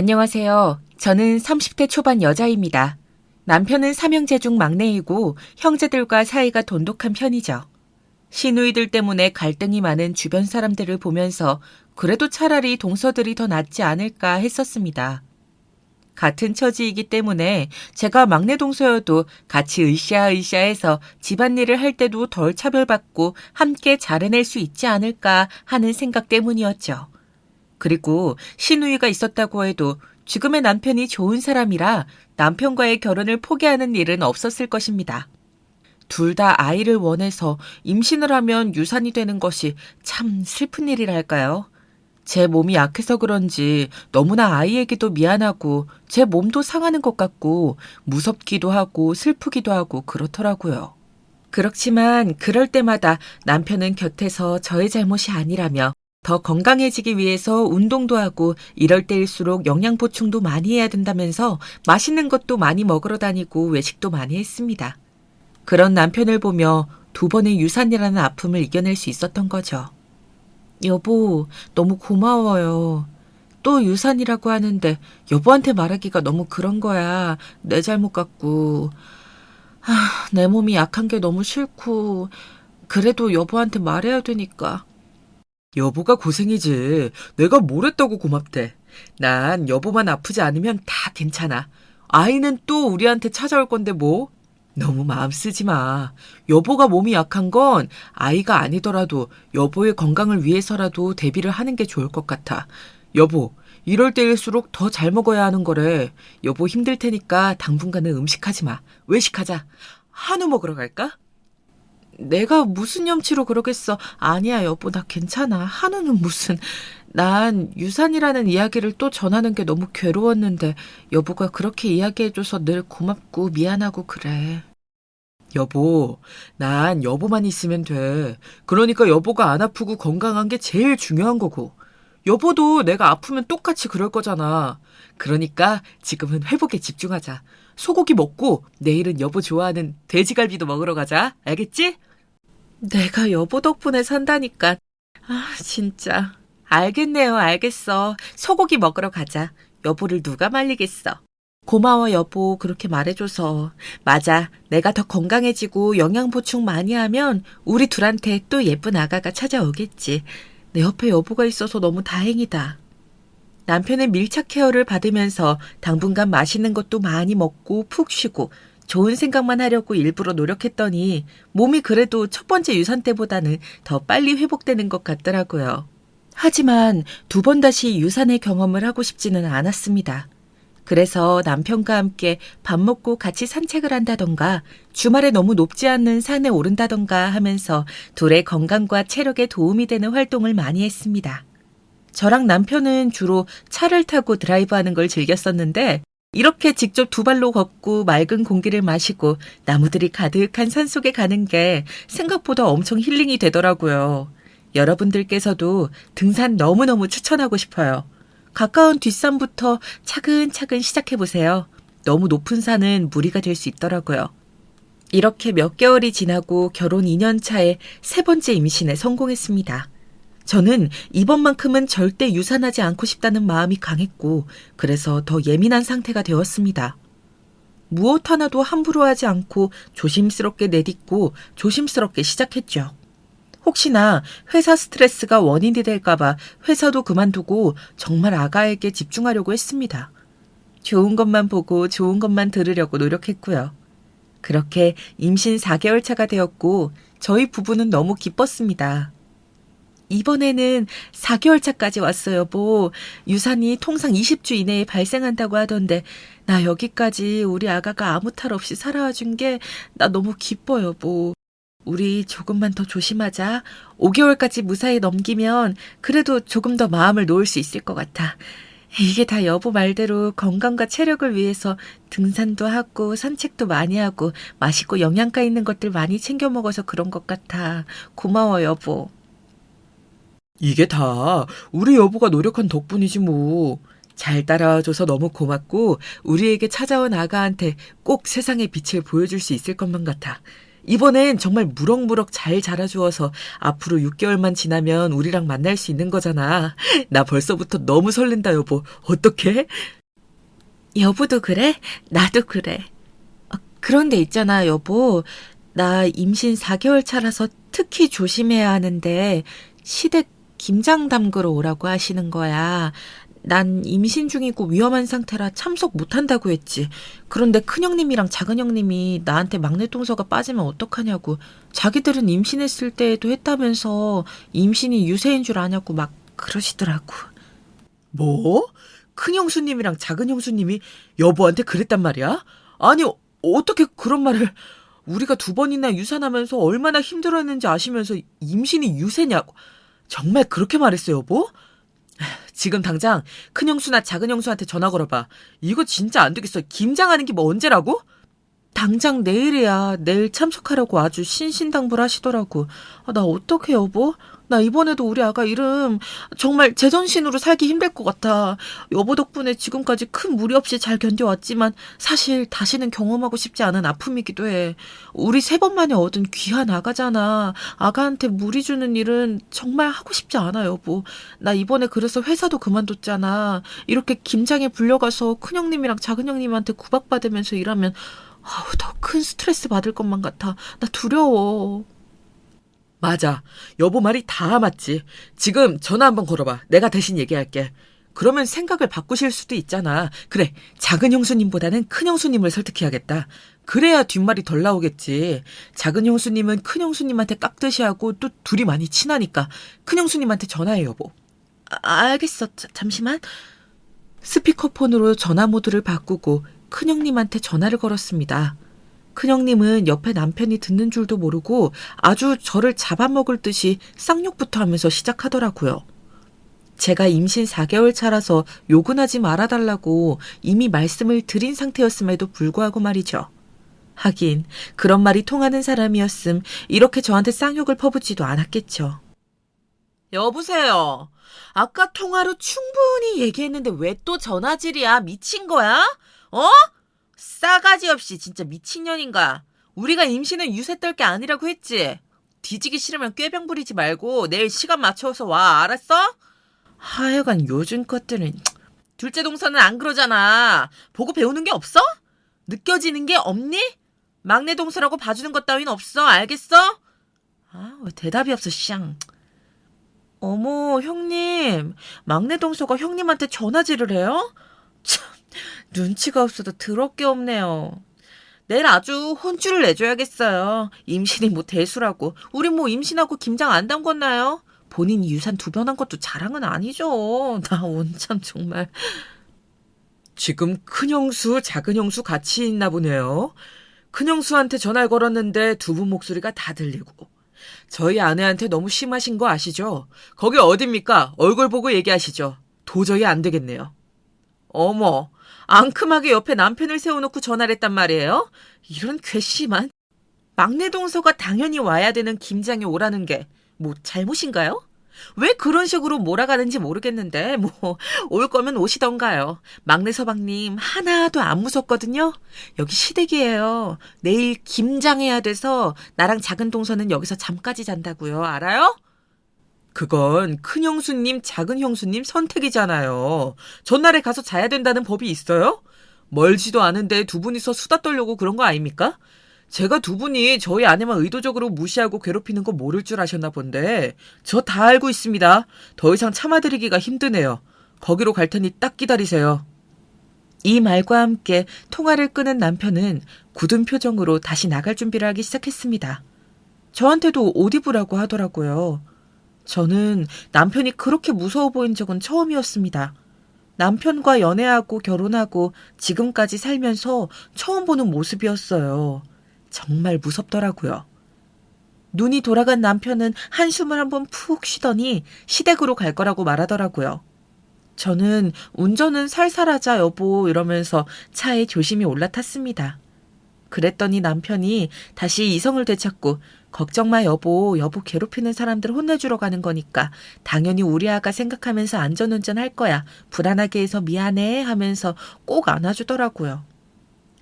안녕하세요. 저는 30대 초반 여자입니다. 남편은 삼형제 중 막내이고 형제들과 사이가 돈독한 편이죠. 시누이들 때문에 갈등이 많은 주변 사람들을 보면서 그래도 차라리 동서들이 더 낫지 않을까 했었습니다. 같은 처지이기 때문에 제가 막내 동서여도 같이 으쌰으쌰해서 집안일을 할 때도 덜 차별받고 함께 잘해낼 수 있지 않을까 하는 생각 때문이었죠. 그리고 시누이가 있었다고 해도 지금의 남편이 좋은 사람이라 남편과의 결혼을 포기하는 일은 없었을 것입니다. 둘 다 아이를 원해서 임신을 하면 유산이 되는 것이 참 슬픈 일이랄까요? 제 몸이 약해서 그런지 너무나 아이에게도 미안하고 제 몸도 상하는 것 같고 무섭기도 하고 슬프기도 하고 그렇더라고요. 그렇지만 그럴 때마다 남편은 곁에서 저의 잘못이 아니라며 더 건강해지기 위해서 운동도 하고 이럴 때일수록 영양 보충도 많이 해야 된다면서 맛있는 것도 많이 먹으러 다니고 외식도 많이 했습니다. 그런 남편을 보며 두 번의 유산이라는 아픔을 이겨낼 수 있었던 거죠. 여보, 너무 고마워요. 또 유산이라고 하는데 여보한테 말하기가 너무 그런 거야. 내 잘못 같고. 내 몸이 약한 게 너무 싫고 그래도 여보한테 말해야 되니까. 여보가 고생이지. 내가 뭘 했다고 고맙대. 난 여보만 아프지 않으면 다 괜찮아. 아이는 또 우리한테 찾아올 건데 뭐? 너무 마음 쓰지 마. 여보가 몸이 약한 건 아이가 아니더라도 여보의 건강을 위해서라도 대비를 하는 게 좋을 것 같아. 여보, 이럴 때일수록 더 잘 먹어야 하는 거래. 여보 힘들 테니까 당분간은 음식하지 마. 외식하자. 한우 먹으러 갈까? 내가 무슨 염치로 그러겠어. 아니야, 여보, 나 괜찮아. 한우는 무슨. 난 유산이라는 이야기를 또 전하는 게 너무 괴로웠는데 여보가 그렇게 이야기해줘서 늘 고맙고 미안하고 그래. 여보, 난 여보만 있으면 돼. 그러니까 여보가 안 아프고 건강한 게 제일 중요한 거고. 여보도 내가 아프면 똑같이 그럴 거잖아. 그러니까 지금은 회복에 집중하자. 소고기 먹고 내일은 여보 좋아하는 돼지갈비도 먹으러 가자. 알겠지? 내가 여보 덕분에 산다니까. 진짜. 알겠네요, 알겠어. 소고기 먹으러 가자. 여보를 누가 말리겠어. 고마워, 여보. 그렇게 말해줘서. 맞아. 내가 더 건강해지고 영양 보충 많이 하면 우리 둘한테 또 예쁜 아가가 찾아오겠지. 내 옆에 여보가 있어서 너무 다행이다. 남편의 밀착 케어를 받으면서 당분간 맛있는 것도 많이 먹고 푹 쉬고 좋은 생각만 하려고 일부러 노력했더니 몸이 그래도 첫 번째 유산 때보다는 더 빨리 회복되는 것 같더라고요. 하지만 두 번 다시 유산의 경험을 하고 싶지는 않았습니다. 그래서 남편과 함께 밥 먹고 같이 산책을 한다던가 주말에 너무 높지 않는 산에 오른다던가 하면서 둘의 건강과 체력에 도움이 되는 활동을 많이 했습니다. 저랑 남편은 주로 차를 타고 드라이브하는 걸 즐겼었는데 이렇게 직접 두 발로 걷고 맑은 공기를 마시고 나무들이 가득한 산속에 가는 게 생각보다 엄청 힐링이 되더라고요. 여러분들께서도 등산 너무너무 추천하고 싶어요. 가까운 뒷산부터 차근차근 시작해보세요. 너무 높은 산은 무리가 될 수 있더라고요. 이렇게 몇 개월이 지나고 결혼 2년 차에 세 번째 임신에 성공했습니다. 저는 이번만큼은 절대 유산하지 않고 싶다는 마음이 강했고 그래서 더 예민한 상태가 되었습니다. 무엇 하나도 함부로 하지 않고 조심스럽게 내딛고 조심스럽게 시작했죠. 혹시나 회사 스트레스가 원인이 될까봐 회사도 그만두고 정말 아가에게 집중하려고 했습니다. 좋은 것만 보고 좋은 것만 들으려고 노력했고요. 그렇게 임신 4개월 차가 되었고 저희 부부는 너무 기뻤습니다. 이번에는 4개월 차까지 왔어요, 여보. 유산이 통상 20주 이내에 발생한다고 하던데 나 여기까지 우리 아가가 아무 탈 없이 살아와 준 게 나 너무 기뻐요, 여보. 우리 조금만 더 조심하자. 5개월까지 무사히 넘기면 그래도 조금 더 마음을 놓을 수 있을 것 같아. 이게 다 여보 말대로 건강과 체력을 위해서 등산도 하고 산책도 많이 하고 맛있고 영양가 있는 것들 많이 챙겨 먹어서 그런 것 같아. 고마워, 여보. 이게 다 우리 여보가 노력한 덕분이지 뭐. 잘 따라와줘서 너무 고맙고 우리에게 찾아온 아가한테 꼭 세상의 빛을 보여줄 수 있을 것만 같아. 이번엔 정말 무럭무럭 잘 자라주어서 앞으로 6개월만 지나면 우리랑 만날 수 있는 거잖아. 나 벌써부터 너무 설렌다, 여보. 어떡해? 여보도 그래? 나도 그래. 그런데 있잖아, 여보. 나 임신 4개월 차라서 특히 조심해야 하는데 시댁 김장 담그러 오라고 하시는 거야. 난 임신 중이고 위험한 상태라 참석 못한다고 했지. 그런데 큰형님이랑 작은형님이 나한테 막내 동서가 빠지면 어떡하냐고. 자기들은 임신했을 때에도 했다면서 임신이 유세인 줄 아냐고 막 그러시더라고. 뭐? 큰형수님이랑 작은형수님이 여보한테 그랬단 말이야? 아니, 어떻게 그런 말을... 우리가 2번이나 유산하면서 얼마나 힘들었는지 아시면서 임신이 유세냐고. 정말 그렇게 말했어요, 여보? 지금 당장 큰형수나 작은형수한테 전화 걸어봐. 이거 진짜 안 되겠어. 김장하는 게 뭐 언제라고? 당장 내일이야. 내일 참석하라고 아주 신신당부를 하시더라고. 나 어떡해, 여보? 나 이번에도 우리 아가 이름 정말 제정신으로 살기 힘들 것 같아. 여보 덕분에 지금까지 큰 무리 없이 잘 견뎌왔지만 사실 다시는 경험하고 싶지 않은 아픔이기도 해. 우리 3번 만에 얻은 귀한 아가잖아. 아가한테 무리 주는 일은 정말 하고 싶지 않아, 여보. 나 이번에 그래서 회사도 그만뒀잖아. 이렇게 김장에 불려가서 큰형님이랑 작은형님한테 구박받으면서 일하면 더 큰 스트레스 받을 것만 같아. 나 두려워. 맞아. 여보 말이 다 맞지. 지금 전화 한번 걸어봐. 내가 대신 얘기할게. 그러면 생각을 바꾸실 수도 있잖아. 그래, 작은 형수님보다는 큰 형수님을 설득해야겠다. 그래야 뒷말이 덜 나오겠지. 작은 형수님은 큰 형수님한테 깍듯이 하고 또 둘이 많이 친하니까 큰 형수님한테 전화해, 여보. 알겠어. 잠시만. 스피커폰으로 전화 모드를 바꾸고 큰형님한테 전화를 걸었습니다. 큰형님은 옆에 남편이 듣는 줄도 모르고 아주 저를 잡아먹을 듯이 쌍욕부터 하면서 시작하더라고요. 제가 임신 4개월 차라서 욕은 하지 말아달라고 이미 말씀을 드린 상태였음에도 불구하고 말이죠. 하긴 그런 말이 통하는 사람이었음 이렇게 저한테 쌍욕을 퍼붓지도 않았겠죠. 여보세요. 아까 통화로 충분히 얘기했는데 왜 또 전화질이야? 미친 거야? 어? 싸가지 없이 진짜 미친년인가. 우리가 임신은 유세 떨 게 아니라고 했지. 뒤지기 싫으면 꾀병 부리지 말고 내일 시간 맞춰서 와. 알았어? 하여간 요즘 것들은. 둘째 동서는 안 그러잖아. 보고 배우는 게 없어? 느껴지는 게 없니? 막내 동서라고 봐주는 것 따윈 없어. 알겠어? 왜 대답이 없어, 쌍. 어머, 형님. 막내 동서가 형님한테 전화질을 해요? 참, 눈치가 없어도 더럽게 없네요. 내일 아주 혼쭐을 내줘야겠어요. 임신이 뭐 대수라고. 우리 뭐 임신하고 김장 안 담궜나요? 본인이 유산 2번 한 것도 자랑은 아니죠. 나 원참 정말. 지금 큰형수, 작은형수 같이 있나 보네요. 큰형수한테 전화를 걸었는데 2분 목소리가 다 들리고. 저희 아내한테 너무 심하신 거 아시죠? 거기 어딥니까? 얼굴 보고 얘기하시죠. 도저히 안 되겠네요. 어머, 앙큼하게 옆에 남편을 세워놓고 전화를 했단 말이에요? 이런 괘씸한. 막내 동서가 당연히 와야 되는 김장에 오라는 게 뭐 잘못인가요? 왜 그런 식으로 몰아가는지 모르겠는데 뭐 올 거면 오시던가요. 막내 서방님 하나도 안 무섭거든요. 여기 시댁이에요. 내일 김장해야 돼서 나랑 작은 동서는 여기서 잠까지 잔다고요. 알아요? 그건 큰 형수님, 작은 형수님 선택이잖아요. 전날에 가서 자야 된다는 법이 있어요? 멀지도 않은데 2분이서 수다 떨려고 그런 거 아닙니까? 제가 2분이 저희 아내만 의도적으로 무시하고 괴롭히는 거 모를 줄 아셨나 본데 저 다 알고 있습니다. 더 이상 참아드리기가 힘드네요. 거기로 갈 테니 딱 기다리세요. 이 말과 함께 통화를 끄는 남편은 굳은 표정으로 다시 나갈 준비를 하기 시작했습니다. 저한테도 옷 입으라고 하더라고요. 저는 남편이 그렇게 무서워 보인 적은 처음이었습니다. 남편과 연애하고 결혼하고 지금까지 살면서 처음 보는 모습이었어요. 정말 무섭더라고요. 눈이 돌아간 남편은 한숨을 한번 푹 쉬더니 시댁으로 갈 거라고 말하더라고요. 저는 운전은 살살하자 여보 이러면서 차에 조심히 올라탔습니다. 그랬더니 남편이 다시 이성을 되찾고 걱정 마 여보 괴롭히는 사람들 혼내주러 가는 거니까 당연히 우리 아가 생각하면서 안전운전 할 거야. 불안하게 해서 미안해 하면서 꼭 안아주더라고요.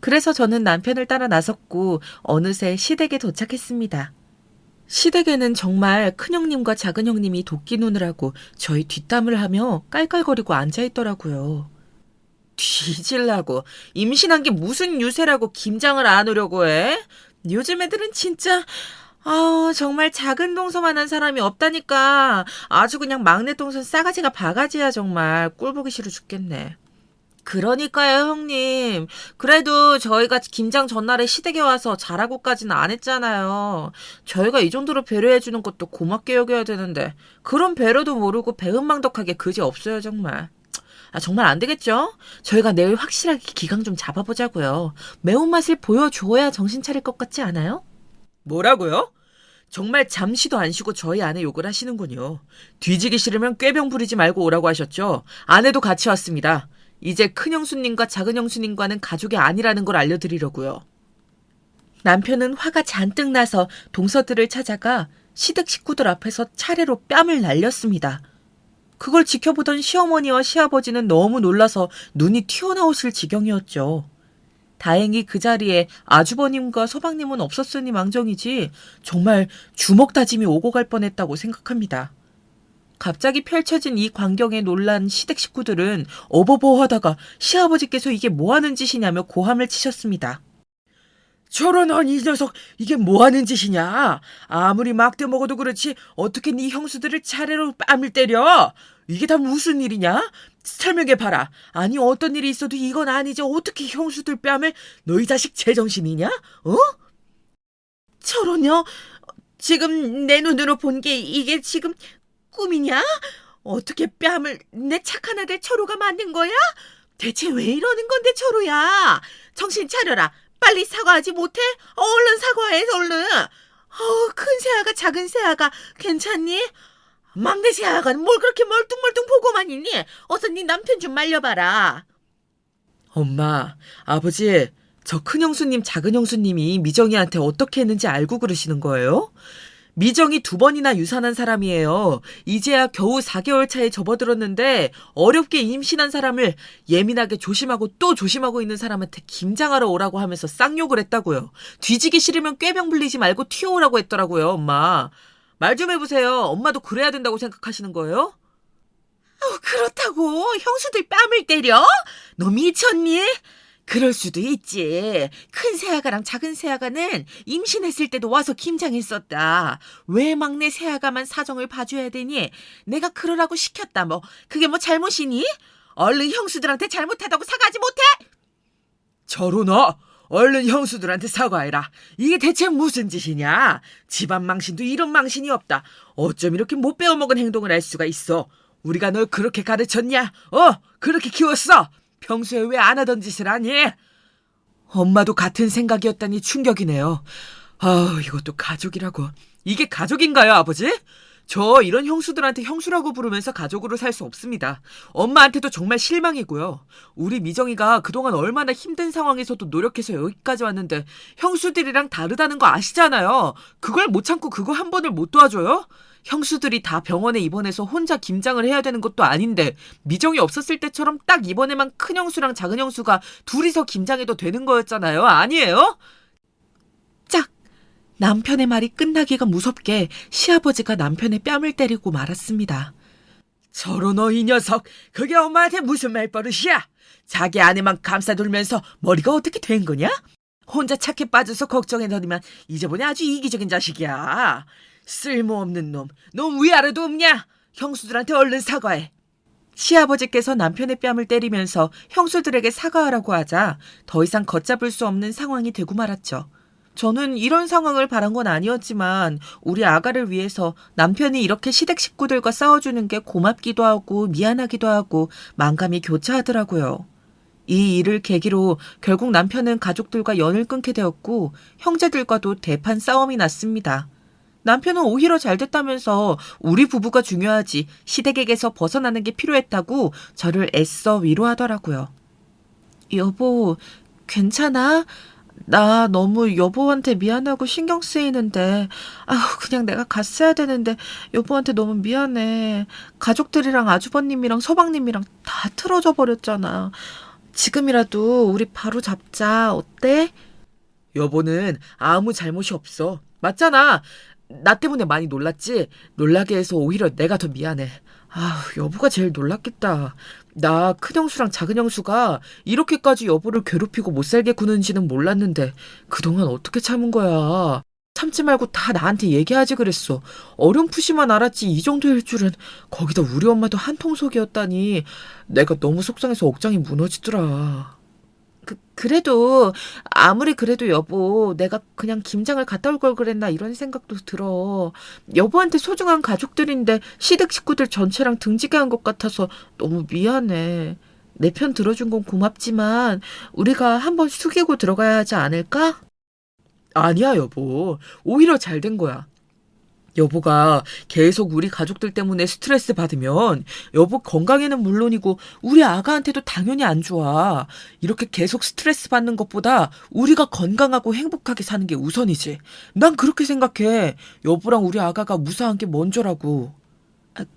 그래서 저는 남편을 따라 나섰고 어느새 시댁에 도착했습니다. 시댁에는 정말 큰형님과 작은형님이 도끼 눈을 하고 저희 뒷담을 하며 깔깔거리고 앉아있더라고요. 뒤질라고. 임신한 게 무슨 유세라고 김장을 안 오려고 해? 요즘 애들은 진짜 정말 작은 동서만한 사람이 없다니까. 아주 그냥 막내 동선 싸가지가 바가지야 정말. 꼴 보기 싫어 죽겠네. 그러니까요, 형님. 그래도 저희가 김장 전날에 시댁에 와서 자라고까지는 안 했잖아요. 저희가 이 정도로 배려해주는 것도 고맙게 여겨야 되는데 그런 배려도 모르고 배은망덕하게 그지 없어요, 정말. 정말 안 되겠죠? 저희가 내일 확실하게 기강 좀 잡아보자고요. 매운맛을 보여줘야 정신 차릴 것 같지 않아요? 뭐라고요? 정말 잠시도 안 쉬고 저희 아내 욕을 하시는군요. 뒤지기 싫으면 꾀병 부리지 말고 오라고 하셨죠? 아내도 같이 왔습니다. 이제 큰형수님과 작은형수님과는 가족이 아니라는 걸 알려드리려고요. 남편은 화가 잔뜩 나서 동서들을 찾아가 시댁 식구들 앞에서 차례로 뺨을 날렸습니다. 그걸 지켜보던 시어머니와 시아버지는 너무 놀라서 눈이 튀어나오실 지경이었죠. 다행히 그 자리에 아주버님과 서방님은 없었으니 망정이지 정말 주먹 다짐이 오고 갈 뻔했다고 생각합니다. 갑자기 펼쳐진 이 광경에 놀란 시댁 식구들은 어버버하다가 시아버지께서 이게 뭐하는 짓이냐며 고함을 치셨습니다. 저런 이 녀석 이게 뭐하는 짓이냐. 아무리 막대 먹어도 그렇지 어떻게 네 형수들을 차례로 뺨을 때려. 이게 다 무슨 일이냐? 설명해봐라. 아니 어떤 일이 있어도 이건 아니지. 어떻게 형수들 뺨을. 너 이 자식 제정신이냐? 어? 저런요? 지금 내 눈으로 본 게 이게 지금 꿈이냐? 어떻게 뺨을 내 착한 아들 철우가 만든 거야? 대체 왜 이러는 건데 철우야? 정신 차려라. 빨리 사과하지 못해? 얼른 사과해 얼른. 큰 새아가 작은 새아가 괜찮니? 막내 새아가 뭘 그렇게 멀뚱멀뚱 보고만 있니? 어서 네 남편 좀 말려봐라. 엄마, 아버지, 저 큰형수님 작은형수님이 미정이한테 어떻게 했는지 알고 그러시는 거예요? 미정이 2번이나 유산한 사람이에요. 이제야 겨우 4개월 차에 접어들었는데 어렵게 임신한 사람을 예민하게 조심하고 또 조심하고 있는 사람한테 김장하러 오라고 하면서 쌍욕을 했다고요. 뒤지기 싫으면 꾀병 불리지 말고 튀어오라고 했더라고요, 엄마. 말 좀 해보세요. 엄마도 그래야 된다고 생각하시는 거예요? 그렇다고 형수들 뺨을 때려? 너 미쳤니? 그럴 수도 있지. 큰 새아가랑 작은 새아가는 임신했을 때도 와서 김장했었다. 왜 막내 새아가만 사정을 봐줘야 되니? 내가 그러라고 시켰다 뭐. 그게 뭐 잘못이니? 얼른 형수들한테 잘못하다고 사과하지 못해? 저러나 얼른 형수들한테 사과해라. 이게 대체 무슨 짓이냐? 집안 망신도 이런 망신이 없다. 어쩜 이렇게 못 배워먹은 행동을 할 수가 있어? 우리가 널 그렇게 가르쳤냐? 그렇게 키웠어? 평소에 왜 안 하던 짓을 하니? 엄마도 같은 생각이었다니 충격이네요. 이것도 가족이라고. 이게 가족인가요, 아버지? 저 이런 형수들한테 형수라고 부르면서 가족으로 살 수 없습니다. 엄마한테도 정말 실망이고요. 우리 미정이가 그동안 얼마나 힘든 상황에서도 노력해서 여기까지 왔는데 형수들이랑 다르다는 거 아시잖아요. 그걸 못 참고 그거 한 번을 못 도와줘요? 형수들이 다 병원에 입원해서 혼자 김장을 해야 되는 것도 아닌데 미정이 없었을 때처럼 딱 이번에만 큰 형수랑 작은 형수가 둘이서 김장해도 되는 거였잖아요. 아니에요? 짝! 남편의 말이 끝나기가 무섭게 시아버지가 남편의 뺨을 때리고 말았습니다. 저런 이 녀석, 그게 엄마한테 무슨 말버릇이야? 자기 아내만 감싸돌면서 머리가 어떻게 된 거냐? 혼자 착해 빠져서 걱정해더니만 이제 보니 아주 이기적인 자식이야. 쓸모없는 놈, 넌 위아래도 없냐? 형수들한테 얼른 사과해. 시아버지께서 남편의 뺨을 때리면서 형수들에게 사과하라고 하자 더 이상 걷잡을 수 없는 상황이 되고 말았죠. 저는 이런 상황을 바란 건 아니었지만 우리 아가를 위해서 남편이 이렇게 시댁 식구들과 싸워주는 게 고맙기도 하고 미안하기도 하고 만감이 교차하더라고요. 이 일을 계기로 결국 남편은 가족들과 연을 끊게 되었고 형제들과도 대판 싸움이 났습니다. 남편은 오히려 잘 됐다면서 우리 부부가 중요하지 시댁에게서 벗어나는 게 필요했다고 저를 애써 위로하더라고요. 여보, 괜찮아? 나 너무 여보한테 미안하고 신경 쓰이는데 그냥 내가 갔어야 되는데 여보한테 너무 미안해. 가족들이랑 아주버님이랑 서방님이랑 다 틀어져 버렸잖아. 지금이라도 우리 바로 잡자. 어때? 여보는 아무 잘못이 없어. 맞잖아. 나 때문에 많이 놀랐지? 놀라게 해서 오히려 내가 더 미안해. 여보가 제일 놀랐겠다. 나 큰형수랑 작은형수가 이렇게까지 여보를 괴롭히고 못살게 구는지는 몰랐는데 그동안 어떻게 참은 거야. 참지 말고 다 나한테 얘기하지 그랬어. 어렴풋이만 알았지 이 정도일 줄은. 거기다 우리 엄마도 한통속이었다니. 내가 너무 속상해서 억장이 무너지더라. 그래도 아무리 그래도 여보 내가 그냥 김장을 갔다 올 걸 그랬나 이런 생각도 들어. 여보한테 소중한 가족들인데 시댁 식구들 전체랑 등지게 한 것 같아서 너무 미안해. 내 편 들어준 건 고맙지만 우리가 한번 숙이고 들어가야 하지 않을까? 아니야 여보. 오히려 잘 된 거야. 여보가 계속 우리 가족들 때문에 스트레스 받으면 여보 건강에는 물론이고 우리 아가한테도 당연히 안 좋아. 이렇게 계속 스트레스 받는 것보다 우리가 건강하고 행복하게 사는 게 우선이지. 난 그렇게 생각해. 여보랑 우리 아가가 무사한 게 먼저라고.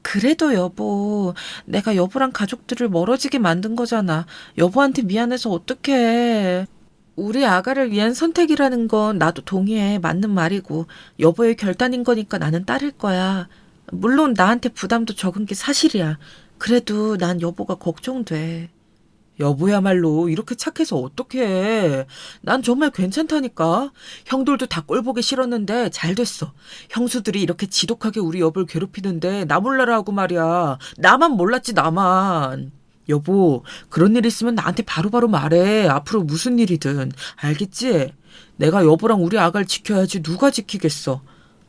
그래도 여보, 내가 여보랑 가족들을 멀어지게 만든 거잖아. 여보한테 미안해서 어떡해. 우리 아가를 위한 선택이라는 건 나도 동의해. 맞는 말이고. 여보의 결단인 거니까 나는 따를 거야. 물론 나한테 부담도 적은 게 사실이야. 그래도 난 여보가 걱정돼. 여보야말로 이렇게 착해서 어떡해. 난 정말 괜찮다니까. 형들도 다 꼴보기 싫었는데 잘 됐어. 형수들이 이렇게 지독하게 우리 여보를 괴롭히는데 나 몰라라 하고 말이야. 나만 몰랐지 나만. 여보, 그런 일 있으면 나한테 바로바로 말해. 앞으로 무슨 일이든. 알겠지? 내가 여보랑 우리 아가를 지켜야지 누가 지키겠어.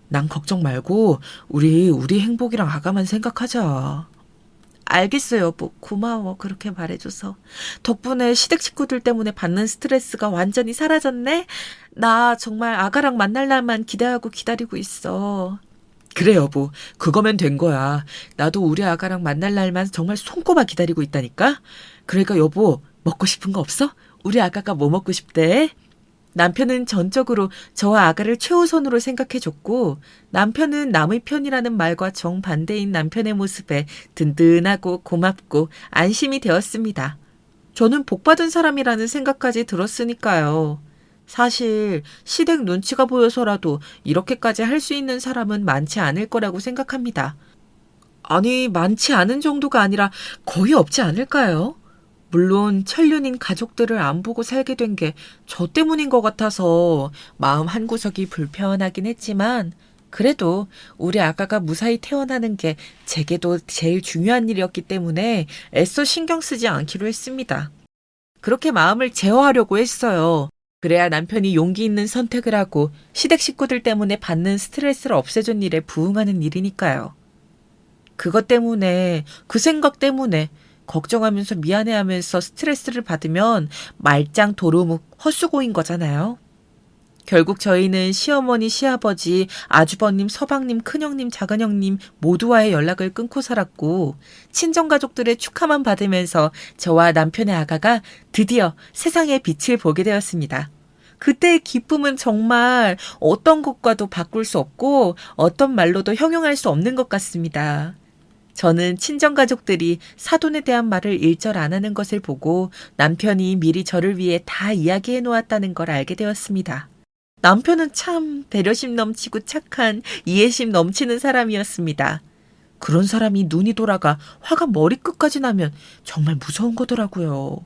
난 걱정 말고 우리 행복이랑 아가만 생각하자. 알겠어, 여보. 고마워. 그렇게 말해줘서. 덕분에 시댁 식구들 때문에 받는 스트레스가 완전히 사라졌네? 나 정말 아가랑 만날 날만 기대하고 기다리고 있어. 그래 여보, 그거면 된 거야. 나도 우리 아가랑 만날 날만 정말 손꼽아 기다리고 있다니까. 그러니까 여보, 먹고 싶은 거 없어? 우리 아가가 뭐 먹고 싶대? 남편은 전적으로 저와 아가를 최우선으로 생각해줬고 남편은 남의 편이라는 말과 정반대인 남편의 모습에 든든하고 고맙고 안심이 되었습니다. 저는 복받은 사람이라는 생각까지 들었으니까요. 사실 시댁 눈치가 보여서라도 이렇게까지 할 수 있는 사람은 많지 않을 거라고 생각합니다. 아니, 많지 않은 정도가 아니라 거의 없지 않을까요? 물론 천륜인 가족들을 안 보고 살게 된 게 저 때문인 것 같아서 마음 한구석이 불편하긴 했지만 그래도 우리 아가가 무사히 태어나는 게 제게도 제일 중요한 일이었기 때문에 애써 신경 쓰지 않기로 했습니다. 그렇게 마음을 제어하려고 했어요. 그래야 남편이 용기 있는 선택을 하고 시댁 식구들 때문에 받는 스트레스를 없애준 일에 부응하는 일이니까요. 그것 때문에, 그 생각 때문에 걱정하면서 미안해하면서 스트레스를 받으면 말짱 도루묵 헛수고인 거잖아요. 결국 저희는 시어머니, 시아버지, 아주버님, 서방님, 큰형님, 작은형님 모두와의 연락을 끊고 살았고 친정가족들의 축하만 받으면서 저와 남편의 아가가 드디어 세상의 빛을 보게 되었습니다. 그때의 기쁨은 정말 어떤 것과도 바꿀 수 없고 어떤 말로도 형용할 수 없는 것 같습니다. 저는 친정가족들이 사돈에 대한 말을 일절 안 하는 것을 보고 남편이 미리 저를 위해 다 이야기해 놓았다는 걸 알게 되었습니다. 남편은 참 배려심 넘치고 착한 이해심 넘치는 사람이었습니다. 그런 사람이 눈이 돌아가 화가 머리끝까지 나면 정말 무서운 거더라고요.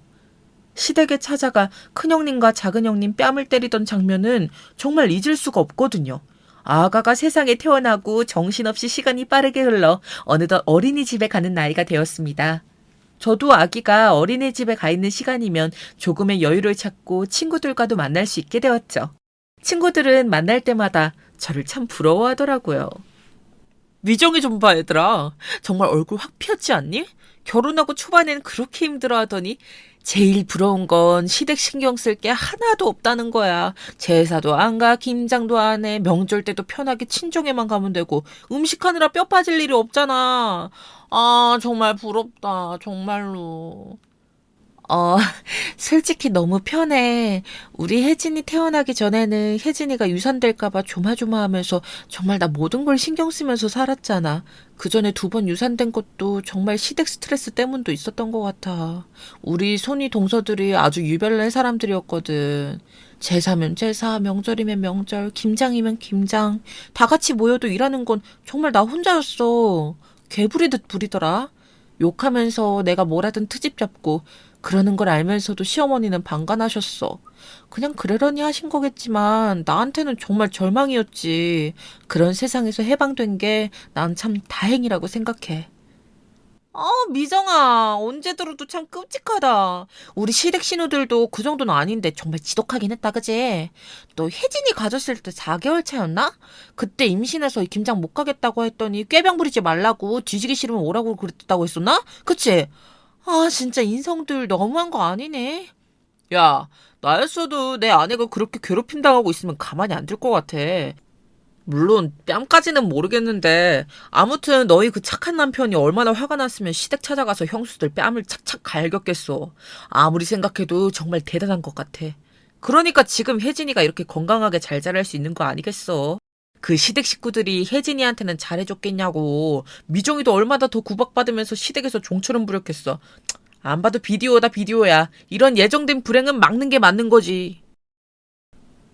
시댁에 찾아가 큰형님과 작은형님 뺨을 때리던 장면은 정말 잊을 수가 없거든요. 아가가 세상에 태어나고 정신없이 시간이 빠르게 흘러 어느덧 어린이집에 가는 나이가 되었습니다. 저도 아기가 어린이집에 가 있는 시간이면 조금의 여유를 찾고 친구들과도 만날 수 있게 되었죠. 친구들은 만날 때마다 저를 참 부러워하더라고요. 미정이 좀 봐, 얘들아. 정말 얼굴 확 피었지 않니? 결혼하고 초반엔 그렇게 힘들어하더니 제일 부러운 건 시댁 신경 쓸 게 하나도 없다는 거야. 제사도 안 가, 김장도 안 해, 명절 때도 편하게 친정에만 가면 되고 음식하느라 뼈 빠질 일이 없잖아. 아, 정말 부럽다. 정말로. 어, 솔직히 너무 편해. 우리 혜진이 태어나기 전에는 혜진이가 유산될까봐 조마조마하면서 정말 나 모든 걸 신경 쓰면서 살았잖아. 그 전에 두 번 유산된 것도 정말 시댁 스트레스 때문도 있었던 것 같아. 우리 손이 동서들이 아주 유별난 사람들이었거든. 제사면 제사, 명절이면 명절, 김장이면 김장. 다 같이 모여도 일하는 건 정말 나 혼자였어. 개부리듯 부리더라. 욕하면서 내가 뭘 하든 트집 잡고 그러는 걸 알면서도 시어머니는 방관하셨어. 그냥 그러려니 하신 거겠지만 나한테는 정말 절망이었지. 그런 세상에서 해방된 게 난 참 다행이라고 생각해. 미정아, 언제 들어도 참 끔찍하다. 우리 시댁 신우들도 그 정도는 아닌데 정말 지독하긴 했다, 그지? 너 혜진이 가졌을 때 4개월 차였나? 그때 임신해서 김장 못 가겠다고 했더니 꾀병 부리지 말라고 뒤지기 싫으면 오라고 그랬다고 했었나? 그치? 아, 진짜 인성들 너무한 거 아니네. 야, 나였어도 내 아내가 그렇게 괴롭힘 당하고 있으면 가만히 안 둘 것 같아. 물론 뺨까지는 모르겠는데 아무튼 너희 그 착한 남편이 얼마나 화가 났으면 시댁 찾아가서 형수들 뺨을 착착 갈겼겠어. 아무리 생각해도 정말 대단한 것 같아. 그러니까 지금 혜진이가 이렇게 건강하게 잘 자랄 수 있는 거 아니겠어. 그 시댁 식구들이 혜진이한테는 잘해줬겠냐고. 미정이도 얼마나 더 구박받으면서 시댁에서 종처럼 부렸겠어. 안 봐도 비디오다 비디오야. 이런 예정된 불행은 막는 게 맞는 거지.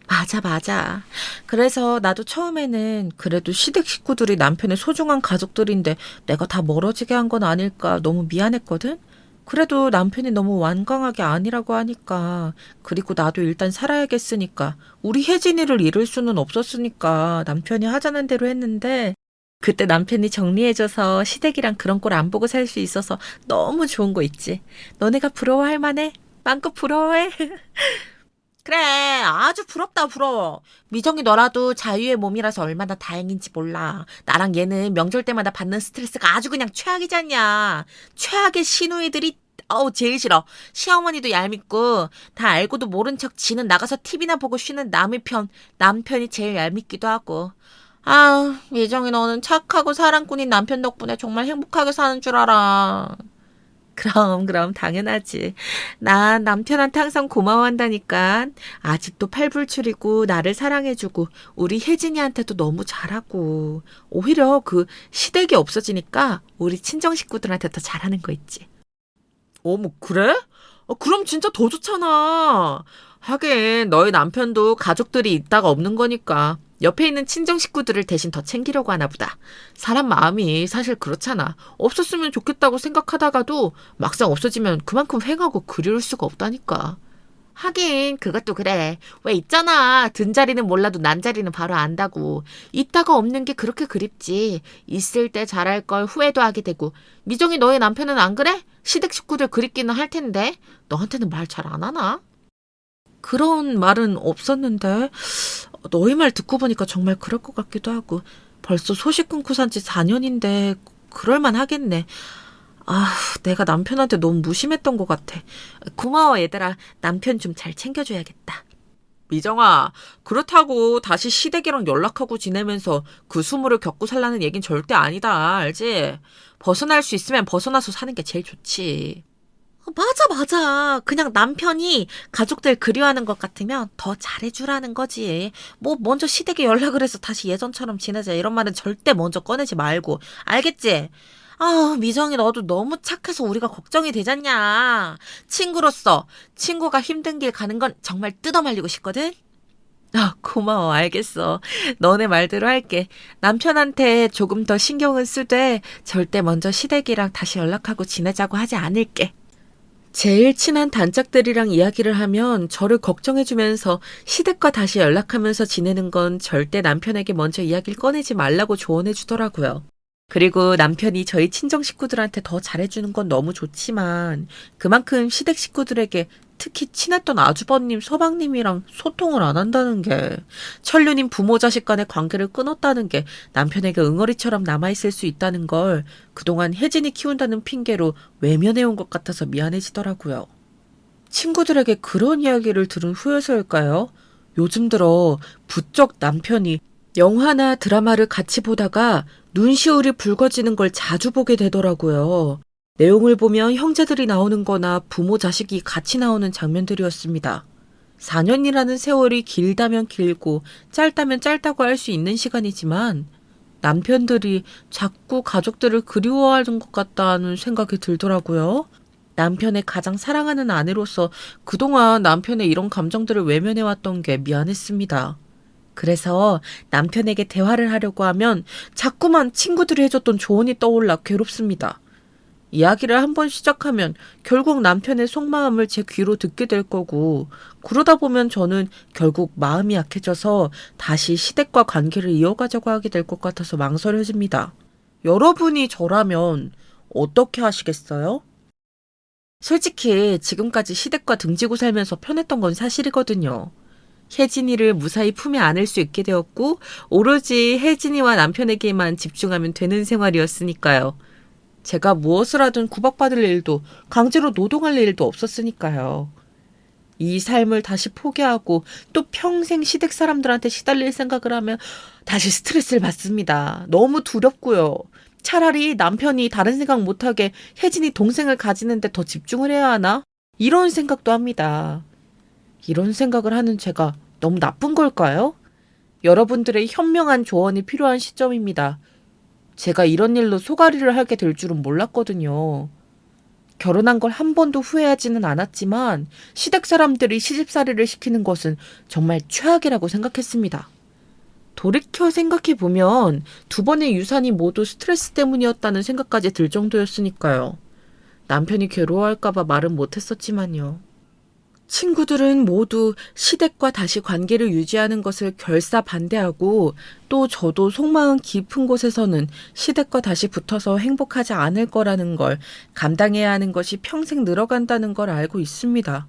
맞아, 맞아. 그래서 나도 처음에는 그래도 시댁 식구들이 남편의 소중한 가족들인데 내가 다 멀어지게 한 건 아닐까 너무 미안했거든? 그래도 남편이 너무 완강하게 아니라고 하니까, 그리고 나도 일단 살아야겠으니까, 우리 혜진이를 잃을 수는 없었으니까 남편이 하자는 대로 했는데, 그때 남편이 정리해줘서 시댁이랑 그런 꼴 안 보고 살 수 있어서 너무 좋은 거 있지. 너네가 부러워할 만해? 마음껏 부러워해? 그래, 아주 부럽다, 부러워. 미정이 너라도 자유의 몸이라서 얼마나 다행인지 몰라. 나랑 얘는 명절 때마다 받는 스트레스가 아주 그냥 최악이잖냐. 최악의 시누이들이, 제일 싫어. 시어머니도 얄밉고, 다 알고도 모른 척 지는 나가서 TV나 보고 쉬는 남의 편, 남편이 제일 얄밉기도 하고. 아, 미정이 너는 착하고 사랑꾼인 남편 덕분에 정말 행복하게 사는 줄 알아. 그럼, 당연하지. 난 남편한테 항상 고마워한다니까. 아직도 팔불출이고, 나를 사랑해주고, 우리 혜진이한테도 너무 잘하고. 오히려 그 시댁이 없어지니까, 우리 친정 식구들한테 더 잘하는 거 있지. 어머, 그래? 그럼 진짜 더 좋잖아. 하긴, 너희 남편도 가족들이 있다가 없는 거니까. 옆에 있는 친정 식구들을 대신 더 챙기려고 하나 보다. 사람 마음이 사실 그렇잖아. 없었으면 좋겠다고 생각하다가도 막상 없어지면 그만큼 횡하고 그리울 수가 없다니까. 하긴 그것도 그래. 왜 있잖아. 든 자리는 몰라도 난 자리는 바로 안다고. 있다가 없는 게 그렇게 그립지. 있을 때 잘할 걸 후회도 하게 되고. 미정이 너희 남편은 안 그래? 시댁 식구들 그립기는 할 텐데. 너한테는 말 잘 안 하나? 그런 말은 없었는데, 너희 말 듣고 보니까 정말 그럴 것 같기도 하고, 벌써 소식 끊고 산지 4년인데, 그럴만 하겠네. 아, 내가 남편한테 너무 무심했던 것 같아. 고마워, 얘들아. 남편 좀 잘 챙겨줘야겠다. 미정아, 그렇다고 다시 시댁이랑 연락하고 지내면서 그 수모를 겪고 살라는 얘긴 절대 아니다, 알지? 벗어날 수 있으면 벗어나서 사는 게 제일 좋지. 맞아. 그냥 남편이 가족들 그리워하는 것 같으면 더 잘해주라는 거지. 뭐, 먼저 시댁에 연락을 해서 다시 예전처럼 지내자. 이런 말은 절대 먼저 꺼내지 말고. 알겠지? 아, 미정이 너도 너무 착해서 우리가 걱정이 되잖냐. 친구로서 친구가 힘든 길 가는 건 정말 뜯어말리고 싶거든? 아, 고마워. 알겠어. 너네 말대로 할게. 남편한테 조금 더 신경은 쓰되 절대 먼저 시댁이랑 다시 연락하고 지내자고 하지 않을게. 제일 친한 단짝들이랑 이야기를 하면 저를 걱정해주면서 시댁과 다시 연락하면서 지내는 건 절대 남편에게 먼저 이야기를 꺼내지 말라고 조언해주더라고요. 그리고 남편이 저희 친정 식구들한테 더 잘해주는 건 너무 좋지만 그만큼 시댁 식구들에게 특히 친했던 아주버님, 서방님이랑 소통을 안 한다는 게 천륜인 부모 자식 간의 관계를 끊었다는 게 남편에게 응어리처럼 남아있을 수 있다는 걸 그동안 혜진이 키운다는 핑계로 외면해온 것 같아서 미안해지더라고요. 친구들에게 그런 이야기를 들은 후여서일까요? 요즘 들어 부쩍 남편이 영화나 드라마를 같이 보다가 눈시울이 붉어지는 걸 자주 보게 되더라고요. 내용을 보면 형제들이 나오는 거나 부모 자식이 같이 나오는 장면들이었습니다. 4년이라는 세월이 길다면 길고 짧다면 짧다고 할 수 있는 시간이지만 남편들이 자꾸 가족들을 그리워하는 것 같다는 생각이 들더라고요. 남편의 가장 사랑하는 아내로서 그동안 남편의 이런 감정들을 외면해왔던 게 미안했습니다. 그래서 남편에게 대화를 하려고 하면 자꾸만 친구들이 해줬던 조언이 떠올라 괴롭습니다. 이야기를 한번 시작하면 결국 남편의 속마음을 제 귀로 듣게 될 거고, 그러다 보면 저는 결국 마음이 약해져서 다시 시댁과 관계를 이어가자고 하게 될 것 같아서 망설여집니다. 여러분이 저라면 어떻게 하시겠어요? 솔직히 지금까지 시댁과 등지고 살면서 편했던 건 사실이거든요. 혜진이를 무사히 품에 안을 수 있게 되었고, 오로지 혜진이와 남편에게만 집중하면 되는 생활이었으니까요. 제가 무엇을 하든 구박받을 일도 강제로 노동할 일도 없었으니까요. 이 삶을 다시 포기하고 또 평생 시댁 사람들한테 시달릴 생각을 하면 다시 스트레스를 받습니다. 너무 두렵고요. 차라리 남편이 다른 생각 못하게 혜진이 동생을 가지는데 더 집중을 해야 하나? 이런 생각도 합니다. 이런 생각을 하는 제가 너무 나쁜 걸까요? 여러분들의 현명한 조언이 필요한 시점입니다. 제가 이런 일로 소가리를 하게 될 줄은 몰랐거든요. 결혼한 걸 한 번도 후회하지는 않았지만 시댁 사람들이 시집살이를 시키는 것은 정말 최악이라고 생각했습니다. 돌이켜 생각해보면 두 번의 유산이 모두 스트레스 때문이었다는 생각까지 들 정도였으니까요. 남편이 괴로워할까봐 말은 못했었지만요. 친구들은 모두 시댁과 다시 관계를 유지하는 것을 결사 반대하고, 또 저도 속마음 깊은 곳에서는 시댁과 다시 붙어서 행복하지 않을 거라는 걸, 감당해야 하는 것이 평생 늘어간다는 걸 알고 있습니다.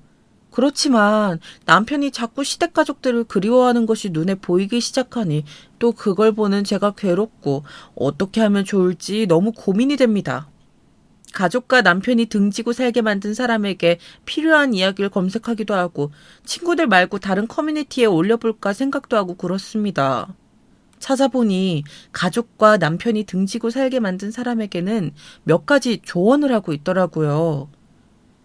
그렇지만 남편이 자꾸 시댁 가족들을 그리워하는 것이 눈에 보이기 시작하니 또 그걸 보는 제가 괴롭고 어떻게 하면 좋을지 너무 고민이 됩니다. 가족과 남편이 등지고 살게 만든 사람에게 필요한 이야기를 검색하기도 하고 친구들 말고 다른 커뮤니티에 올려볼까 생각도 하고 그렇습니다. 찾아보니 가족과 남편이 등지고 살게 만든 사람에게는 몇 가지 조언을 하고 있더라고요.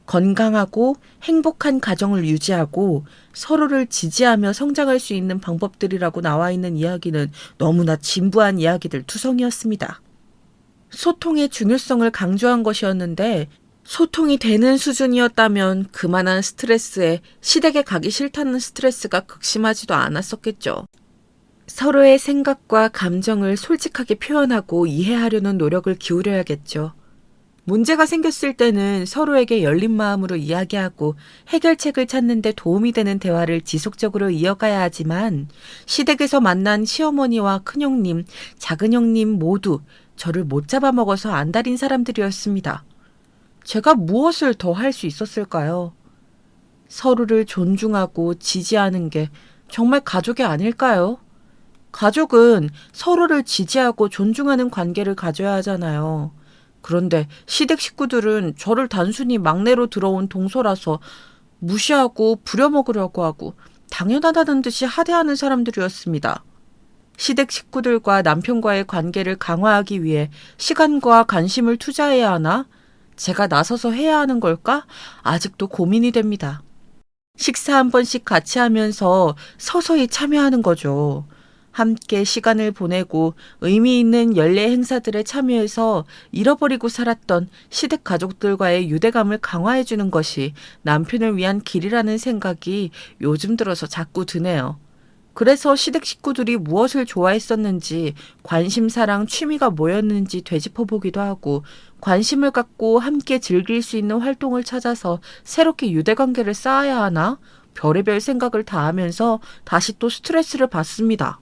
건강하고 행복한 가정을 유지하고 서로를 지지하며 성장할 수 있는 방법들이라고 나와 있는 이야기는 너무나 진부한 이야기들 투성이었습니다. 소통의 중요성을 강조한 것이었는데, 소통이 되는 수준이었다면 그만한 스트레스에 시댁에 가기 싫다는 스트레스가 극심하지도 않았었겠죠. 서로의 생각과 감정을 솔직하게 표현하고 이해하려는 노력을 기울여야겠죠. 문제가 생겼을 때는 서로에게 열린 마음으로 이야기하고 해결책을 찾는 데 도움이 되는 대화를 지속적으로 이어가야 하지만, 시댁에서 만난 시어머니와 큰형님, 작은형님 모두 저를 못 잡아먹어서 안달인 사람들이었습니다. 제가 무엇을 더 할 수 있었을까요? 서로를 존중하고 지지하는 게 정말 가족이 아닐까요? 가족은 서로를 지지하고 존중하는 관계를 가져야 하잖아요. 그런데 시댁 식구들은 저를 단순히 막내로 들어온 동서라서 무시하고 부려먹으려고 하고 당연하다는 듯이 하대하는 사람들이었습니다. 시댁 식구들과 남편과의 관계를 강화하기 위해 시간과 관심을 투자해야 하나? 제가 나서서 해야 하는 걸까? 아직도 고민이 됩니다. 식사 한 번씩 같이 하면서 서서히 참여하는 거죠. 함께 시간을 보내고 의미 있는 연례 행사들에 참여해서 잃어버리고 살았던 시댁 가족들과의 유대감을 강화해주는 것이 남편을 위한 길이라는 생각이 요즘 들어서 자꾸 드네요. 그래서 시댁 식구들이 무엇을 좋아했었는지, 관심사랑 취미가 뭐였는지 되짚어보기도 하고, 관심을 갖고 함께 즐길 수 있는 활동을 찾아서 새롭게 유대관계를 쌓아야 하나? 별의별 생각을 다 하면서 다시 또 스트레스를 받습니다.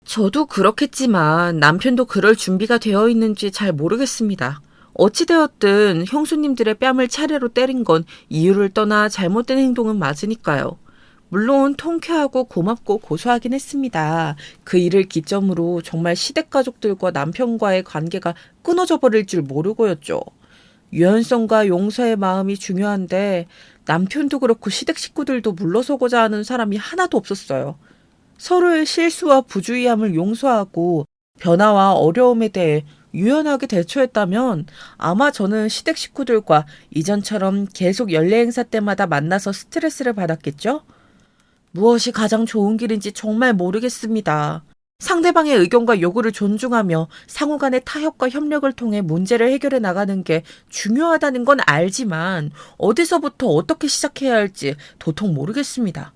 저도 그렇겠지만 남편도 그럴 준비가 되어 있는지 잘 모르겠습니다. 어찌되었든 형수님들의 뺨을 차례로 때린 건 이유를 떠나 잘못된 행동은 맞으니까요. 물론 통쾌하고 고맙고 고소하긴 했습니다. 그 일을 기점으로 정말 시댁 가족들과 남편과의 관계가 끊어져 버릴 줄 모르고였죠. 유연성과 용서의 마음이 중요한데 남편도 그렇고 시댁 식구들도 물러서고자 하는 사람이 하나도 없었어요. 서로의 실수와 부주의함을 용서하고 변화와 어려움에 대해 유연하게 대처했다면 아마 저는 시댁 식구들과 이전처럼 계속 연례 행사 때마다 만나서 스트레스를 받았겠죠? 무엇이 가장 좋은 길인지 정말 모르겠습니다. 상대방의 의견과 요구를 존중하며 상호 간의 타협과 협력을 통해 문제를 해결해 나가는 게 중요하다는 건 알지만 어디서부터 어떻게 시작해야 할지 도통 모르겠습니다.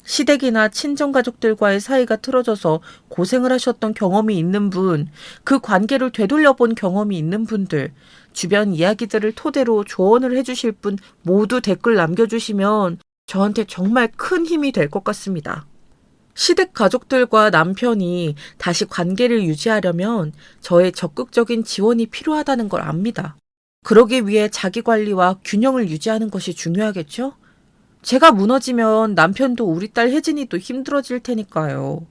시댁이나 친정가족들과의 사이가 틀어져서 고생을 하셨던 경험이 있는 분, 그 관계를 되돌려 본 경험이 있는 분들, 주변 이야기들을 토대로 조언을 해주실 분 모두 댓글 남겨주시면 저한테 정말 큰 힘이 될 것 같습니다. 시댁 가족들과 남편이 다시 관계를 유지하려면 저의 적극적인 지원이 필요하다는 걸 압니다. 그러기 위해 자기 관리와 균형을 유지하는 것이 중요하겠죠? 제가 무너지면 남편도 우리 딸 혜진이도 힘들어질 테니까요.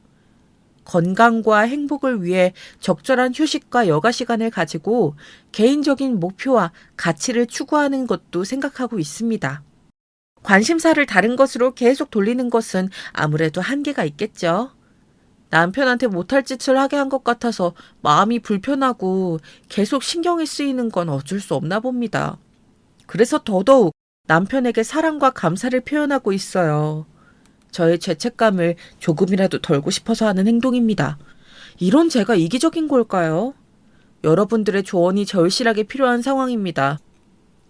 건강과 행복을 위해 적절한 휴식과 여가 시간을 가지고 개인적인 목표와 가치를 추구하는 것도 생각하고 있습니다. 관심사를 다른 것으로 계속 돌리는 것은 아무래도 한계가 있겠죠. 남편한테 못할 짓을 하게 한 것 같아서 마음이 불편하고 계속 신경이 쓰이는 건 어쩔 수 없나 봅니다. 그래서 더더욱 남편에게 사랑과 감사를 표현하고 있어요. 저의 죄책감을 조금이라도 덜고 싶어서 하는 행동입니다. 이런 제가 이기적인 걸까요? 여러분들의 조언이 절실하게 필요한 상황입니다.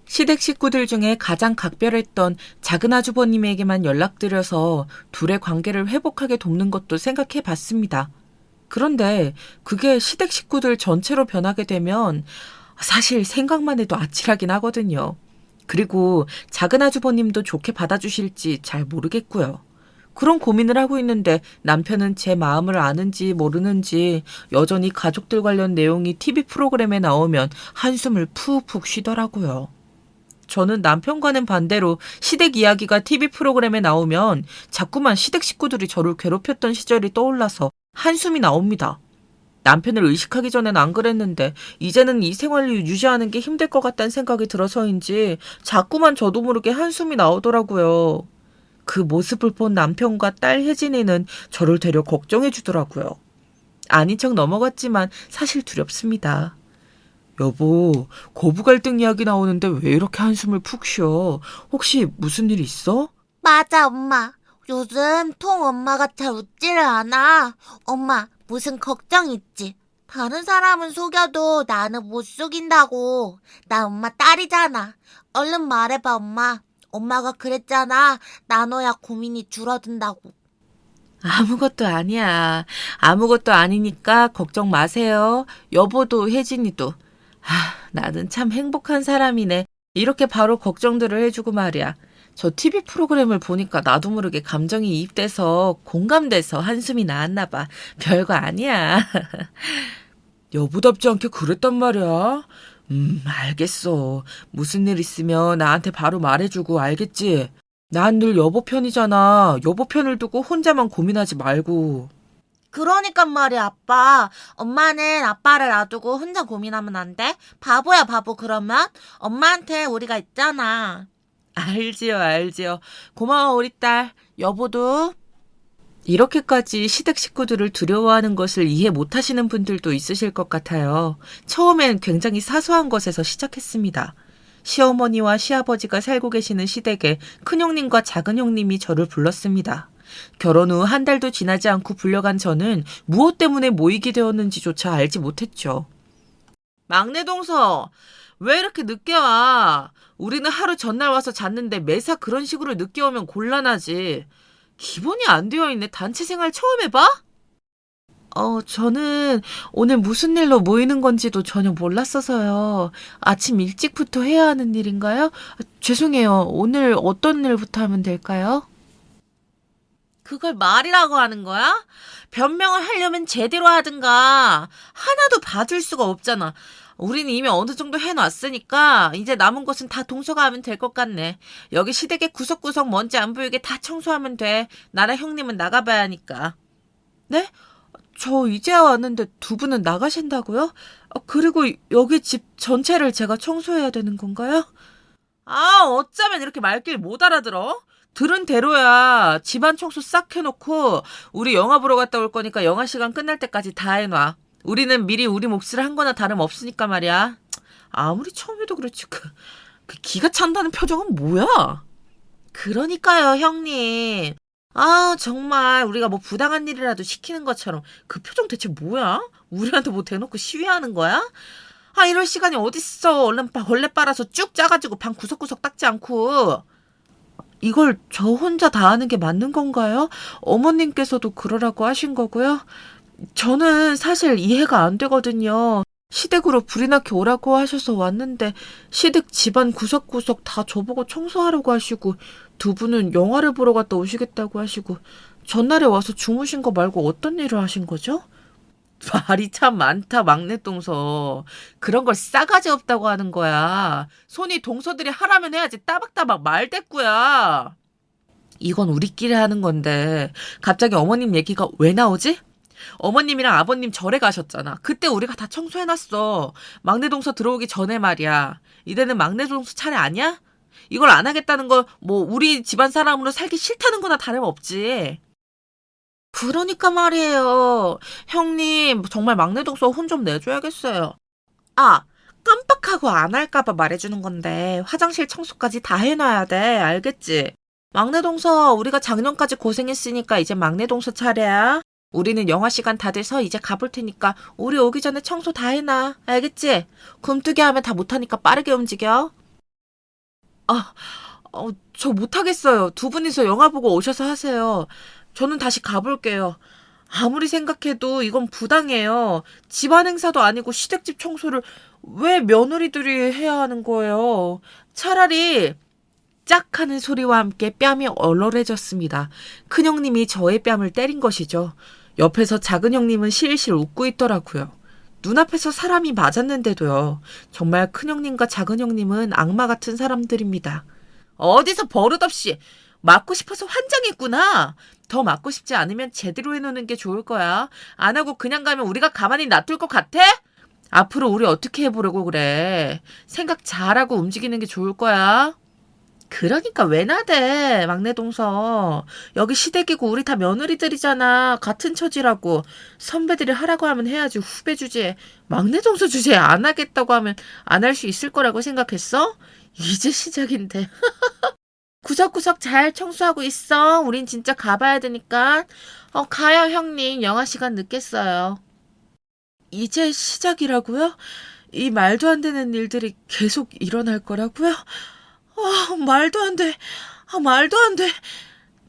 시댁 식구들 중에 가장 각별했던 작은 아주버님에게만 연락드려서 둘의 관계를 회복하게 돕는 것도 생각해 봤습니다. 그런데 그게 시댁 식구들 전체로 변하게 되면 사실 생각만 해도 아찔하긴 하거든요. 그리고 작은 아주버님도 좋게 받아주실지 잘 모르겠고요. 그런 고민을 하고 있는데 남편은 제 마음을 아는지 모르는지 여전히 가족들 관련 내용이 TV 프로그램에 나오면 한숨을 푹푹 쉬더라고요. 저는 남편과는 반대로 시댁 이야기가 TV 프로그램에 나오면 자꾸만 시댁 식구들이 저를 괴롭혔던 시절이 떠올라서 한숨이 나옵니다. 남편을 의식하기 전엔 안 그랬는데 이제는 이 생활을 유지하는 게 힘들 것 같다는 생각이 들어서인지 자꾸만 저도 모르게 한숨이 나오더라고요. 그 모습을 본 남편과 딸 혜진이는 저를 되려 걱정해 주더라고요. 아닌 척 넘어갔지만 사실 두렵습니다. 여보, 고부 갈등 이야기 나오는데 왜 이렇게 한숨을 푹 쉬어? 혹시 무슨 일 있어? 맞아, 엄마. 요즘 통 엄마가 잘 웃지를 않아. 엄마, 무슨 걱정 있지? 다른 사람은 속여도 나는 못 속인다고. 나 엄마 딸이잖아. 얼른 말해봐, 엄마. 엄마가 그랬잖아. 나눠야 고민이 줄어든다고. 아무것도 아니야. 아무것도 아니니까 걱정 마세요. 여보도 혜진이도. 나는 참 행복한 사람이네. 이렇게 바로 걱정들을 해주고 말이야. 저 TV 프로그램을 보니까 나도 모르게 감정이 이입돼서 공감돼서 한숨이 나왔나 봐. 별거 아니야. 여보답지 않게 그랬단 말이야. 알겠어. 무슨 일 있으면 나한테 바로 말해주고 알겠지? 난 늘 여보 편이잖아. 여보 편을 두고 혼자만 고민하지 말고. 그러니까 말이야, 아빠. 엄마는 아빠를 놔두고 혼자 고민하면 안 돼? 바보야, 바보, 그러면? 엄마한테 우리가 있잖아. 알지요, 알지요. 고마워, 우리 딸. 여보도. 이렇게까지 시댁 식구들을 두려워하는 것을 이해 못하시는 분들도 있으실 것 같아요. 처음엔 굉장히 사소한 것에서 시작했습니다. 시어머니와 시아버지가 살고 계시는 시댁에 큰형님과 작은형님이 저를 불렀습니다. 결혼 후 한 달도 지나지 않고 불려간 저는 무엇 때문에 모이게 되었는지조차 알지 못했죠. 막내 동서, 왜 이렇게 늦게 와? 우리는 하루 전날 와서 잤는데 매사 그런 식으로 늦게 오면 곤란하지. 기본이 안 되어 있네. 단체 생활 처음 해봐? 저는 오늘 무슨 일로 모이는 건지도 전혀 몰랐어서요. 아침 일찍부터 해야 하는 일인가요? 죄송해요. 오늘 어떤 일부터 하면 될까요? 그걸 말이라고 하는 거야? 변명을 하려면 제대로 하든가. 하나도 봐줄 수가 없잖아. 우리는 이미 어느 정도 해놨으니까 이제 남은 것은 다 동서가 하면 될 것 같네. 여기 시댁의 구석구석 먼지 안 보이게 다 청소하면 돼. 나랑 형님은 나가봐야 하니까. 네? 저 이제야 왔는데 두 분은 나가신다고요? 그리고 여기 집 전체를 제가 청소해야 되는 건가요? 어쩌면 이렇게 말귀를 못 알아들어? 들은 대로야. 집안 청소 싹 해놓고 우리 영화 보러 갔다 올 거니까 영화 시간 끝날 때까지 다 해놔. 우리는 미리 우리 몫을 한 거나 다름없으니까 말이야. 아무리 처음에도 그렇지 그 기가 찬다는 표정은 뭐야? 그러니까요, 형님. 아, 정말 우리가 뭐 부당한 일이라도 시키는 것처럼 그 표정 대체 뭐야? 우리한테 뭐 대놓고 시위하는 거야? 아, 이럴 시간이 어딨어. 얼른 벌레 빨아서 쭉 짜가지고 방 구석구석 닦지 않고. 이걸 저 혼자 다 하는 게 맞는 건가요? 어머님께서도 그러라고 하신 거고요. 저는 사실 이해가 안 되거든요. 시댁으로 불이 나게 오라고 하셔서 왔는데 시댁 집안 구석구석 다 저보고 청소하라고 하시고 두 분은 영화를 보러 갔다 오시겠다고 하시고 전날에 와서 주무신 거 말고 어떤 일을 하신 거죠? 말이 참 많다, 막내 동서. 그런 걸 싸가지 없다고 하는 거야. 손이 동서들이 하라면 해야지 따박따박 말대꾸야. 이건 우리끼리 하는 건데 갑자기 어머님 얘기가 왜 나오지? 어머님이랑 아버님 절에 가셨잖아. 그때 우리가 다 청소해놨어. 막내 동서 들어오기 전에 말이야. 이제는 막내 동서 차례 아니야? 이걸 안 하겠다는 거 뭐 우리 집안 사람으로 살기 싫다는 거나 다름없지. 그러니까 말이에요. 형님 정말 막내 동서 혼 좀 내줘야겠어요. 아, 깜빡하고 안 할까봐 말해주는 건데 화장실 청소까지 다 해놔야 돼. 알겠지? 막내 동서 우리가 작년까지 고생했으니까 이제 막내 동서 차례야. 우리는 영화 시간 다 돼서 이제 가볼 테니까 우리 오기 전에 청소 다 해놔. 알겠지? 굼뜨기 하면 다 못하니까 빠르게 움직여. 아, 저 못하겠어요. 두 분이서 영화 보고 오셔서 하세요. 저는 다시 가볼게요. 아무리 생각해도 이건 부당해요. 집안 행사도 아니고 시댁집 청소를 왜 며느리들이 해야 하는 거예요? 차라리 짝 하는 소리와 함께 뺨이 얼얼해졌습니다. 큰형님이 저의 뺨을 때린 것이죠. 옆에서 작은형님은 실실 웃고 있더라고요. 눈앞에서 사람이 맞았는데도요. 정말 큰형님과 작은형님은 악마 같은 사람들입니다. 어디서 버릇없이 맞고 싶어서 환장했구나. 더 맞고 싶지 않으면 제대로 해놓는 게 좋을 거야. 안 하고 그냥 가면 우리가 가만히 놔둘 것 같아? 앞으로 우리 어떻게 해보려고 그래. 생각 잘하고 움직이는 게 좋을 거야. 그러니까 왜 나대, 막내 동서. 여기 시댁이고 우리 다 며느리들이잖아. 같은 처지라고. 선배들이 하라고 하면 해야지 후배 주제에. 막내 동서 주제에 안 하겠다고 하면 안 할 수 있을 거라고 생각했어? 이제 시작인데. 구석구석 잘 청소하고 있어. 우린 진짜 가봐야 되니까. 가요, 형님. 영화 시간 늦겠어요. 이제 시작이라고요? 이 말도 안 되는 일들이 계속 일어날 거라고요? 말도 안 돼. 말도 안 돼.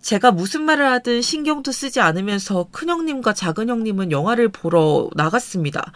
제가 무슨 말을 하든 신경도 쓰지 않으면서 큰형님과 작은형님은 영화를 보러 나갔습니다.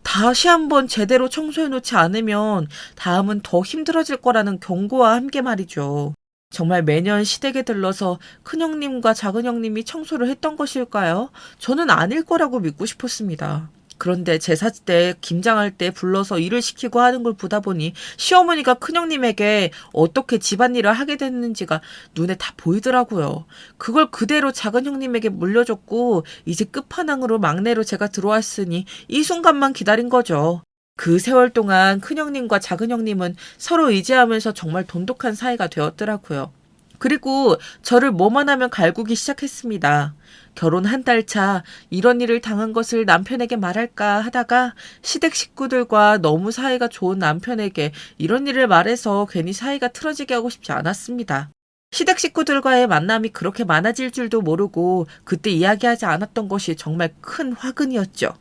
다시 한번 제대로 청소해놓지 않으면 다음은 더 힘들어질 거라는 경고와 함께 말이죠. 정말 매년 시댁에 들러서 큰형님과 작은형님이 청소를 했던 것일까요? 저는 아닐 거라고 믿고 싶었습니다. 그런데 제사 때 김장할 때 불러서 일을 시키고 하는 걸 보다 보니 시어머니가 큰형님에게 어떻게 집안일을 하게 됐는지가 눈에 다 보이더라고요. 그걸 그대로 작은형님에게 물려줬고 이제 끝판왕으로 막내로 제가 들어왔으니 이 순간만 기다린 거죠. 그 세월 동안 큰형님과 작은형님은 서로 의지하면서 정말 돈독한 사이가 되었더라고요. 그리고 저를 뭐만 하면 갈구기 시작했습니다. 결혼 한 달 차 이런 일을 당한 것을 남편에게 말할까 하다가 시댁 식구들과 너무 사이가 좋은 남편에게 이런 일을 말해서 괜히 사이가 틀어지게 하고 싶지 않았습니다. 시댁 식구들과의 만남이 그렇게 많아질 줄도 모르고 그때 이야기하지 않았던 것이 정말 큰 화근이었죠.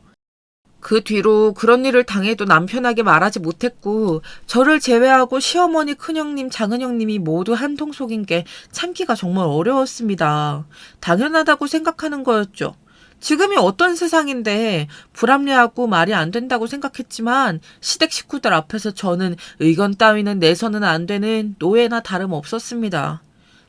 그 뒤로 그런 일을 당해도 남편에게 말하지 못했고 저를 제외하고 시어머니, 큰형님, 작은형님이 모두 한통속인 게 참기가 정말 어려웠습니다. 당연하다고 생각하는 거였죠. 지금이 어떤 세상인데 불합리하고 말이 안 된다고 생각했지만 시댁 식구들 앞에서 저는 의견 따위는 내서는 안 되는 노예나 다름없었습니다.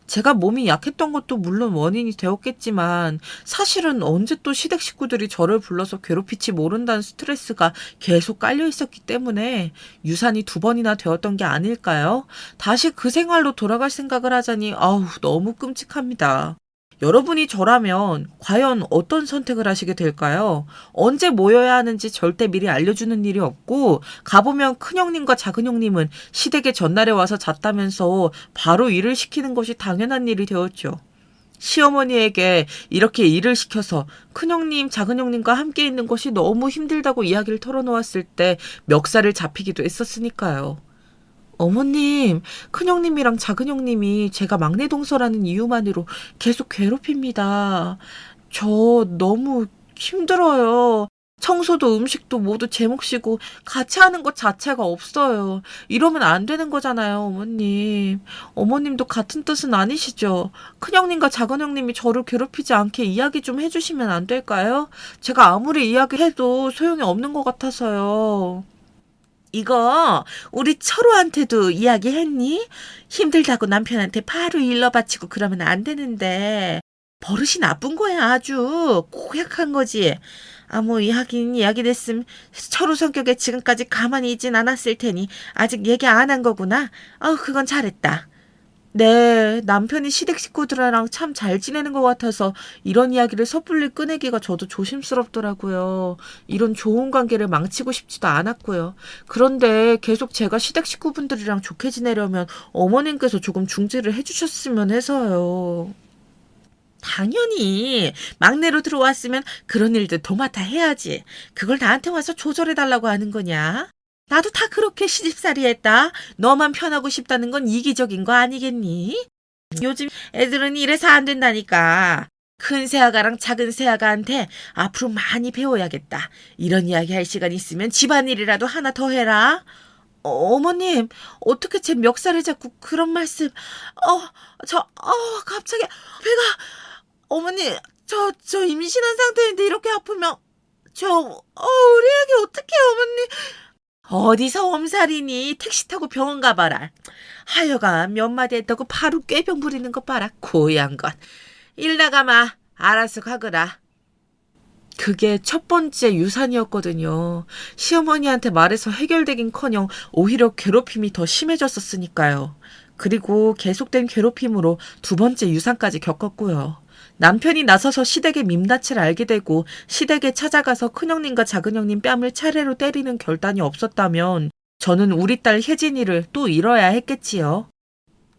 제가 몸이 약했던 것도 물론 원인이 되었겠지만 사실은 언제 또 시댁 식구들이 저를 불러서 괴롭힐지 모른다는 스트레스가 계속 깔려 있었기 때문에 유산이 2번이나 되었던 게 아닐까요? 다시 그 생활로 돌아갈 생각을 하자니 너무 끔찍합니다. 여러분이 저라면 과연 어떤 선택을 하시게 될까요? 언제 모여야 하는지 절대 미리 알려주는 일이 없고 가보면 큰형님과 작은형님은 시댁에 전날에 와서 잤다면서 바로 일을 시키는 것이 당연한 일이 되었죠. 시어머니에게 이렇게 일을 시켜서 큰형님, 작은형님과 함께 있는 것이 너무 힘들다고 이야기를 털어놓았을 때 멱살을 잡히기도 했었으니까요. 어머님, 큰형님이랑 작은형님이 제가 막내 동서라는 이유만으로 계속 괴롭힙니다. 저 너무 힘들어요. 청소도 음식도 모두 제 몫이고 같이 하는 것 자체가 없어요. 이러면 안 되는 거잖아요, 어머님. 어머님도 같은 뜻은 아니시죠? 큰형님과 작은형님이 저를 괴롭히지 않게 이야기 좀 해주시면 안 될까요? 제가 아무리 이야기해도 소용이 없는 것 같아서요. 이거 우리 철호한테도 이야기했니? 힘들다고 남편한테 바로 일러 바치고 그러면 안 되는데. 버릇이 나쁜 거야, 아주. 고약한 거지. 뭐 이야기 됐음. 철호 성격에 지금까지 가만히 있진 않았을 테니 아직 얘기 안 한 거구나. 그건 잘했다. 네, 남편이 시댁 식구들이랑 참 잘 지내는 것 같아서 이런 이야기를 섣불리 꺼내기가 저도 조심스럽더라고요. 이런 좋은 관계를 망치고 싶지도 않았고요. 그런데 계속 제가 시댁 식구분들이랑 좋게 지내려면 어머님께서 조금 중재를 해주셨으면 해서요. 당연히 막내로 들어왔으면 그런 일도 도맡아 해야지. 그걸 나한테 와서 조절해달라고 하는 거냐? 나도 다 그렇게 시집살이 했다. 너만 편하고 싶다는 건 이기적인 거 아니겠니? 요즘 애들은 이래서 안 된다니까. 큰 새아가랑 작은 새아가한테 앞으로 많이 배워야겠다. 이런 이야기 할 시간 있으면 집안일이라도 하나 더 해라. 어머님, 어떻게 제 멱살을 잡고 그런 말씀. 갑자기 배가. 어머니, 저 임신한 상태인데 이렇게 아프면 우리 애기 어떡해요, 어머니. 어디서 엄살이니? 택시 타고 병원 가봐라. 하여간 몇 마디 했다고 바로 꾀병 부리는 거 봐라. 고얀 것. 일 나가마. 알아서 가거라. 그게 첫 번째 유산이었거든요. 시어머니한테 말해서 해결되긴커녕 오히려 괴롭힘이 더 심해졌었으니까요. 그리고 계속된 괴롭힘으로 두 번째 유산까지 겪었고요. 남편이 나서서 시댁의 민낯을 알게 되고 시댁에 찾아가서 큰형님과 작은형님 뺨을 차례로 때리는 결단이 없었다면 저는 우리 딸 혜진이를 또 잃어야 했겠지요.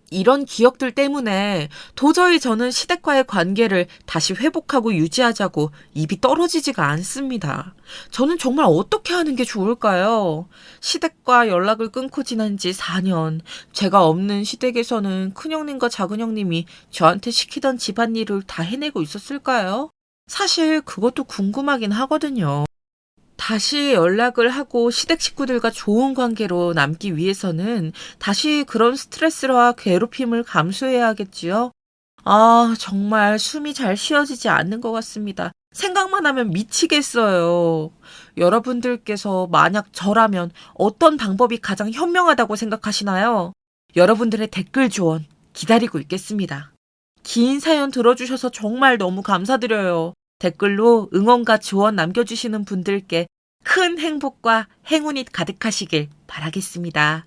이런 기억들 때문에 도저히 저는 시댁과의 관계를 다시 회복하고 유지하자고 입이 떨어지지가 않습니다. 저는 정말 어떻게 하는 게 좋을까요? 시댁과 연락을 끊고 지난 지 4년. 제가 없는 시댁에서는 큰형님과 작은형님이 저한테 시키던 집안일을 다 해내고 있었을까요? 사실 그것도 궁금하긴 하거든요. 다시 연락을 하고 시댁 식구들과 좋은 관계로 남기 위해서는 다시 그런 스트레스와 괴롭힘을 감수해야겠지요. 정말 숨이 잘 쉬어지지 않는 것 같습니다. 생각만 하면 미치겠어요. 여러분들께서 만약 저라면 어떤 방법이 가장 현명하다고 생각하시나요? 여러분들의 댓글 조언 기다리고 있겠습니다. 긴 사연 들어주셔서 정말 너무 감사드려요. 댓글로 응원과 조언 남겨주시는 분들께 큰 행복과 행운이 가득하시길 바라겠습니다.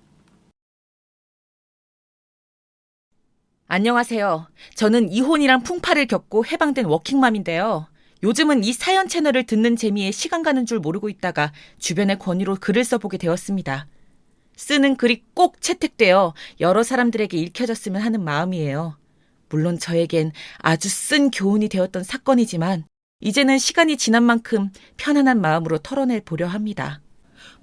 안녕하세요. 저는 이혼이랑 풍파를 겪고 해방된 워킹맘인데요. 요즘은 이 사연 채널을 듣는 재미에 시간 가는 줄 모르고 있다가 주변의 권유로 글을 써보게 되었습니다. 쓰는 글이 꼭 채택되어 여러 사람들에게 읽혀졌으면 하는 마음이에요. 물론 저에겐 아주 쓴 교훈이 되었던 사건이지만 이제는 시간이 지난 만큼 편안한 마음으로 털어내 보려 합니다.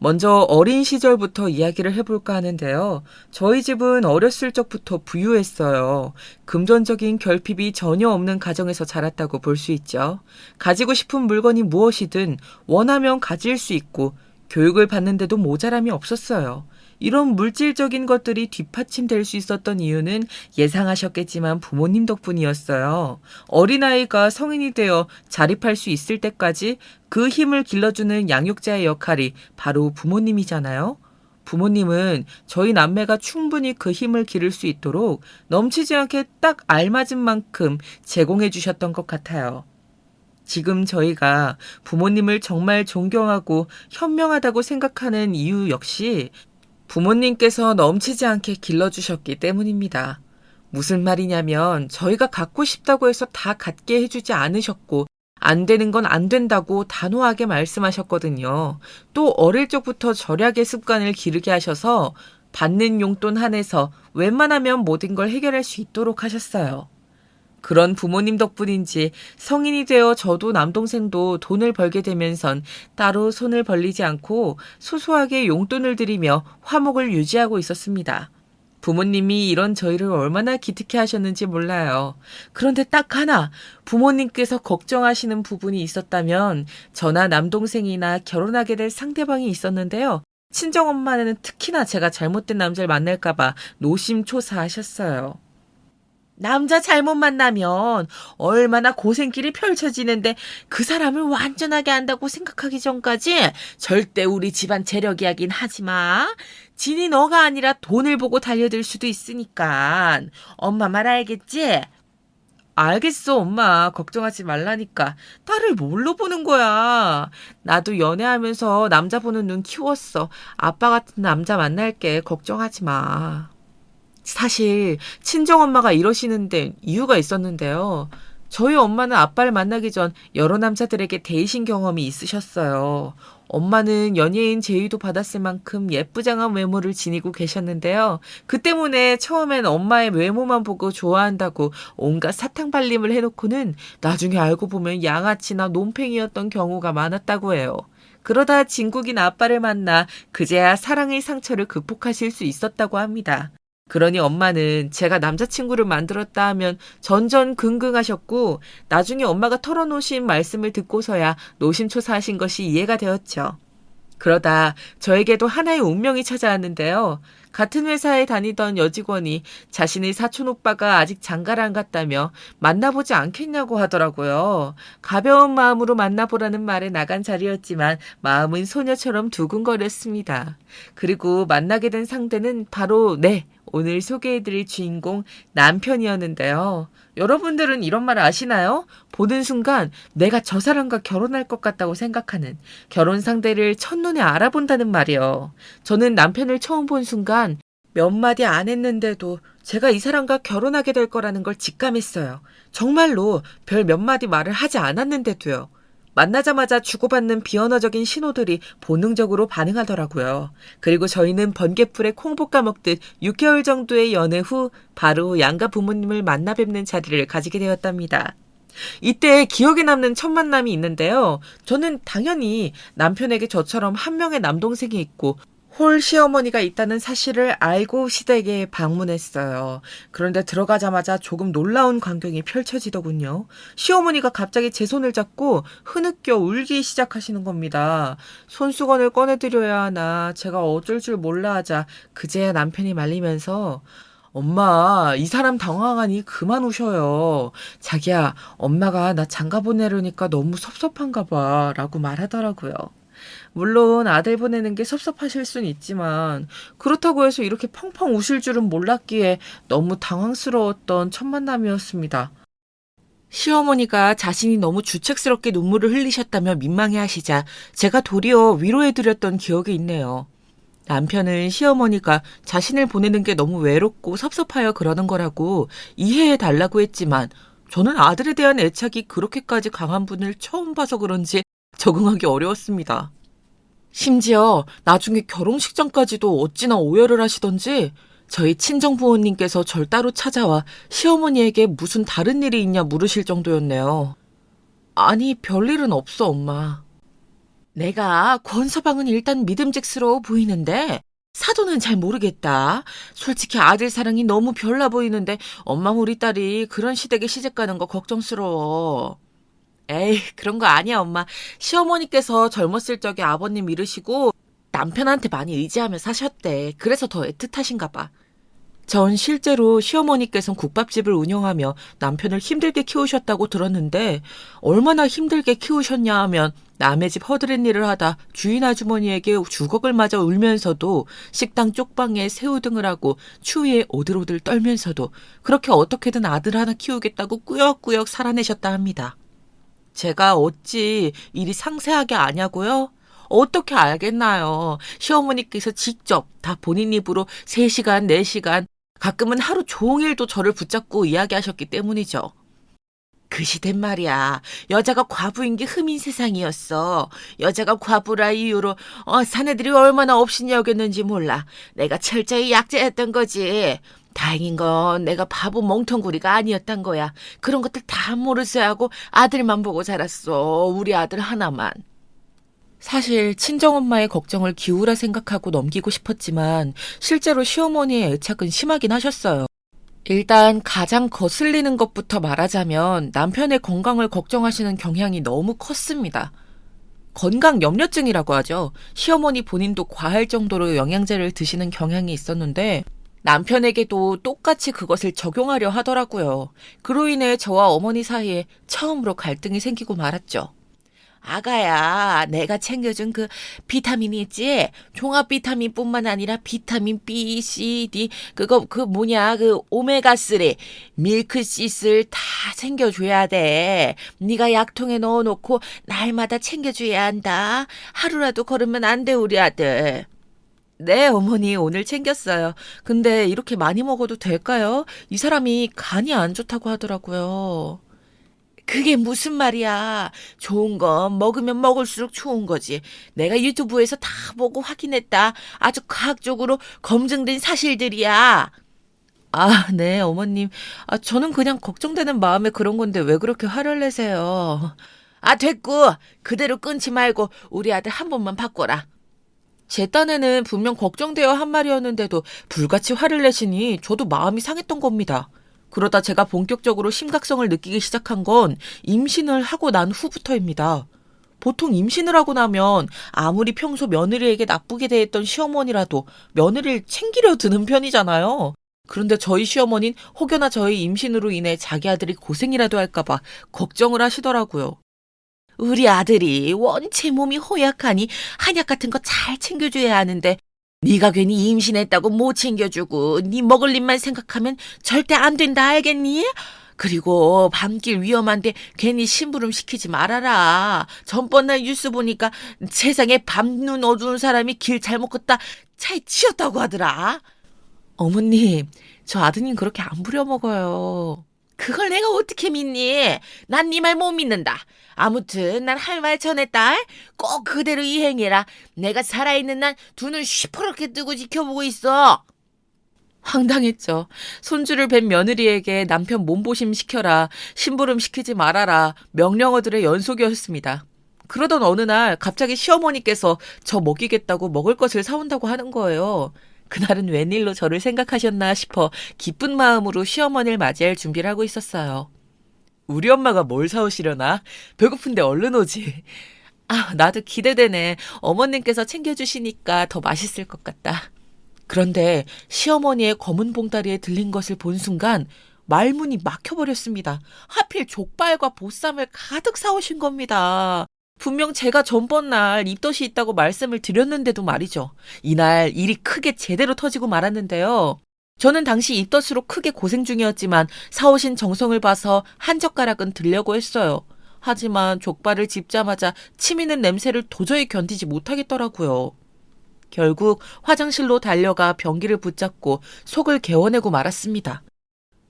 먼저 어린 시절부터 이야기를 해볼까 하는데요. 저희 집은 어렸을 적부터 부유했어요. 금전적인 결핍이 전혀 없는 가정에서 자랐다고 볼 수 있죠. 가지고 싶은 물건이 무엇이든 원하면 가질 수 있고 교육을 받는데도 모자람이 없었어요. 이런 물질적인 것들이 뒷받침될 수 있었던 이유는 예상하셨겠지만 부모님 덕분이었어요. 어린아이가 성인이 되어 자립할 수 있을 때까지 그 힘을 길러주는 양육자의 역할이 바로 부모님이잖아요. 부모님은 저희 남매가 충분히 그 힘을 기를 수 있도록 넘치지 않게 딱 알맞은 만큼 제공해 주셨던 것 같아요. 지금 저희가 부모님을 정말 존경하고 현명하다고 생각하는 이유 역시 부모님께서 넘치지 않게 길러주셨기 때문입니다. 무슨 말이냐면 저희가 갖고 싶다고 해서 다 갖게 해주지 않으셨고 안 되는 건 안 된다고 단호하게 말씀하셨거든요. 또 어릴 적부터 절약의 습관을 기르게 하셔서 받는 용돈 한에서 웬만하면 모든 걸 해결할 수 있도록 하셨어요. 그런 부모님 덕분인지 성인이 되어 저도 남동생도 돈을 벌게 되면선 따로 손을 벌리지 않고 소소하게 용돈을 드리며 화목을 유지하고 있었습니다. 부모님이 이런 저희를 얼마나 기특해 하셨는지 몰라요. 그런데 딱 하나 부모님께서 걱정하시는 부분이 있었다면 저나 남동생이나 결혼하게 될 상대방이 있었는데요. 친정엄마는 특히나 제가 잘못된 남자를 만날까봐 노심초사하셨어요. 남자 잘못 만나면 얼마나 고생길이 펼쳐지는데 그 사람을 완전하게 안다고 생각하기 전까지 절대 우리 집안 재력 이야기는 하지 마. 진이 너가 아니라 돈을 보고 달려들 수도 있으니까. 엄마 말 알겠지? 알겠어, 엄마. 걱정하지 말라니까. 딸을 뭘로 보는 거야? 나도 연애하면서 남자 보는 눈 키웠어. 아빠 같은 남자 만날게. 걱정하지 마. 사실 친정엄마가 이러시는 데 이유가 있었는데요. 저희 엄마는 아빠를 만나기 전 여러 남자들에게 데이신 경험이 있으셨어요. 엄마는 연예인 제의도 받았을 만큼 예쁘장한 외모를 지니고 계셨는데요. 그 때문에 처음엔 엄마의 외모만 보고 좋아한다고 온갖 사탕발림을 해놓고는 나중에 알고 보면 양아치나 논팽이였던 경우가 많았다고 해요. 그러다 진국인 아빠를 만나 그제야 사랑의 상처를 극복하실 수 있었다고 합니다. 그러니 엄마는 제가 남자친구를 만들었다 하면 전전긍긍하셨고 나중에 엄마가 털어놓으신 말씀을 듣고서야 노심초사하신 것이 이해가 되었죠. 그러다 저에게도 하나의 운명이 찾아왔는데요. 같은 회사에 다니던 여직원이 자신의 사촌오빠가 아직 장가를 안 갔다며 만나보지 않겠냐고 하더라고요. 가벼운 마음으로 만나보라는 말에 나간 자리였지만 마음은 소녀처럼 두근거렸습니다. 그리고 만나게 된 상대는 바로 오늘 소개해드릴 주인공 남편이었는데요. 여러분들은 이런 말 아시나요? 보는 순간 내가 저 사람과 결혼할 것 같다고 생각하는 결혼 상대를 첫눈에 알아본다는 말이요. 저는 남편을 처음 본 순간 몇 마디 안 했는데도 제가 이 사람과 결혼하게 될 거라는 걸 직감했어요. 정말로 별 몇 마디 말을 하지 않았는데도요. 만나자마자 주고받는 비언어적인 신호들이 본능적으로 반응하더라고요. 그리고 저희는 번개불에 콩 볶아 먹듯 6개월 정도의 연애 후 바로 양가 부모님을 만나 뵙는 자리를 가지게 되었답니다. 이때 기억에 남는 첫 만남이 있는데요. 저는 당연히 남편에게 저처럼 한 명의 남동생이 있고 홀 시어머니가 있다는 사실을 알고 시댁에 방문했어요. 그런데 들어가자마자 조금 놀라운 광경이 펼쳐지더군요. 시어머니가 갑자기 제 손을 잡고 흐느껴 울기 시작하시는 겁니다. 손수건을 꺼내드려야 하나 제가 어쩔 줄 몰라 하자 그제야 남편이 말리면서 엄마, 이 사람 당황하니 그만 우셔요. 자기야, 엄마가 나 장가 보내려니까 너무 섭섭한가 봐 라고 말하더라고요. 물론 아들 보내는 게 섭섭하실 순 있지만 그렇다고 해서 이렇게 펑펑 우실 줄은 몰랐기에 너무 당황스러웠던 첫 만남이었습니다. 시어머니가 자신이 너무 주책스럽게 눈물을 흘리셨다며 민망해하시자 제가 도리어 위로해드렸던 기억이 있네요. 남편은 시어머니가 자신을 보내는 게 너무 외롭고 섭섭하여 그러는 거라고 이해해달라고 했지만 저는 아들에 대한 애착이 그렇게까지 강한 분을 처음 봐서 그런지 적응하기 어려웠습니다. 심지어 나중에 결혼식장까지도 어찌나 오열을 하시던지 저희 친정 부모님께서 절 따로 찾아와 시어머니에게 무슨 다른 일이 있냐 물으실 정도였네요. 아니, 별일은 없어, 엄마. 내가 권서방은 일단 믿음직스러워 보이는데 사도는 잘 모르겠다. 솔직히 아들 사랑이 너무 별나 보이는데 엄마 우리 딸이 그런 시댁에 시집가는 거 걱정스러워. 에이, 그런 거 아니야, 엄마. 시어머니께서 젊었을 적에 아버님 잃으시고 남편한테 많이 의지하며 사셨대. 그래서 더 애틋하신가 봐. 전 실제로 시어머니께서는 국밥집을 운영하며 남편을 힘들게 키우셨다고 들었는데 얼마나 힘들게 키우셨냐 하면 남의 집 허드렛 일을 하다 주인 아주머니에게 주걱을 맞아 울면서도 식당 쪽방에 새우 등을 하고 추위에 오들오들 떨면서도 그렇게 어떻게든 아들 하나 키우겠다고 꾸역꾸역 살아내셨다 합니다. 제가 어찌 일이 상세하게 아냐고요? 어떻게 알겠나요? 시어머니께서 직접 다 본인 입으로 3시간, 4시간, 가끔은 하루 종일도 저를 붙잡고 이야기하셨기 때문이죠. 그 시댄 말이야. 여자가 과부인 게 흠인 세상이었어. 여자가 과부라 이유로 사내들이 얼마나 업신여겼는지 몰라. 내가 철저히 약제했던 거지. 다행인 건 내가 바보 멍텅구리가 아니었단 거야. 그런 것들 다 모르쇠 하고 아들만 보고 자랐어. 우리 아들 하나만. 사실 친정엄마의 걱정을 기우라 생각하고 넘기고 싶었지만 실제로 시어머니의 애착은 심하긴 하셨어요. 일단 가장 거슬리는 것부터 말하자면 남편의 건강을 걱정하시는 경향이 너무 컸습니다. 건강 염려증이라고 하죠. 시어머니 본인도 과할 정도로 영양제를 드시는 경향이 있었는데 남편에게도 똑같이 그것을 적용하려 하더라고요. 그로 인해 저와 어머니 사이에 처음으로 갈등이 생기고 말았죠. 아가야, 내가 챙겨준 그 비타민이 있지? 종합 비타민뿐만 아니라 비타민 B, C, D, 그 오메가3, 밀크시슬 다 챙겨줘야 돼. 네가 약통에 넣어놓고 날마다 챙겨줘야 한다. 하루라도 걸으면 안 돼, 우리 아들. 네, 어머니, 오늘 챙겼어요. 근데 이렇게 많이 먹어도 될까요? 이 사람이 간이 안 좋다고 하더라고요. 그게 무슨 말이야. 좋은 건 먹으면 먹을수록 좋은 거지. 내가 유튜브에서 다 보고 확인했다. 아주 과학적으로 검증된 사실들이야. 아, 네, 어머님. 저는 그냥 걱정되는 마음에 그런 건데 왜 그렇게 화를 내세요? 됐고. 그대로 끊지 말고 우리 아들 한 번만 바꿔라. 제 딴에는 분명 걱정되어 한 말이었는데도 불같이 화를 내시니 저도 마음이 상했던 겁니다. 그러다 제가 본격적으로 심각성을 느끼기 시작한 건 임신을 하고 난 후부터입니다. 보통 임신을 하고 나면 아무리 평소 며느리에게 나쁘게 대했던 시어머니라도 며느리를 챙기려 드는 편이잖아요. 그런데 저희 시어머니는 혹여나 저희 임신으로 인해 자기 아들이 고생이라도 할까봐 걱정을 하시더라고요. 우리 아들이 원체 몸이 허약하니 한약 같은 거 잘 챙겨줘야 하는데 네가 괜히 임신했다고 못 챙겨주고 네 먹을 일만 생각하면 절대 안 된다 알겠니? 그리고 밤길 위험한데 괜히 심부름 시키지 말아라. 전번날 뉴스 보니까 세상에 밤눈 어두운 사람이 길 잘못 걷다 차에 치였다고 하더라. 어머님, 저 아드님 그렇게 안 부려먹어요. 그걸 내가 어떻게 믿니? 난 네 말 못 믿는다. 아무튼 난 할 말 전했다. 꼭 그대로 이행해라. 내가 살아있는 난 두 눈 시퍼렇게 뜨고 지켜보고 있어. 황당했죠. 손주를 뵌 며느리에게 남편 몸보심 시켜라, 심부름 시키지 말아라, 명령어들의 연속이었습니다. 그러던 어느 날 갑자기 시어머니께서 저 먹이겠다고 먹을 것을 사온다고 하는 거예요. 그날은 웬일로 저를 생각하셨나 싶어 기쁜 마음으로 시어머니를 맞이할 준비를 하고 있었어요. 우리 엄마가 뭘 사오시려나? 배고픈데 얼른 오지. 나도 기대되네. 어머님께서 챙겨주시니까 더 맛있을 것 같다. 그런데 시어머니의 검은 봉다리에 들린 것을 본 순간 말문이 막혀버렸습니다. 하필 족발과 보쌈을 가득 사오신 겁니다. 분명 제가 전번날 입덧이 있다고 말씀을 드렸는데도 말이죠. 이날 일이 크게 제대로 터지고 말았는데요. 저는 당시 입덧으로 크게 고생 중이었지만 사오신 정성을 봐서 한 젓가락은 들려고 했어요. 하지만 족발을 집자마자 치미는 냄새를 도저히 견디지 못하겠더라고요. 결국 화장실로 달려가 변기를 붙잡고 속을 개워내고 말았습니다.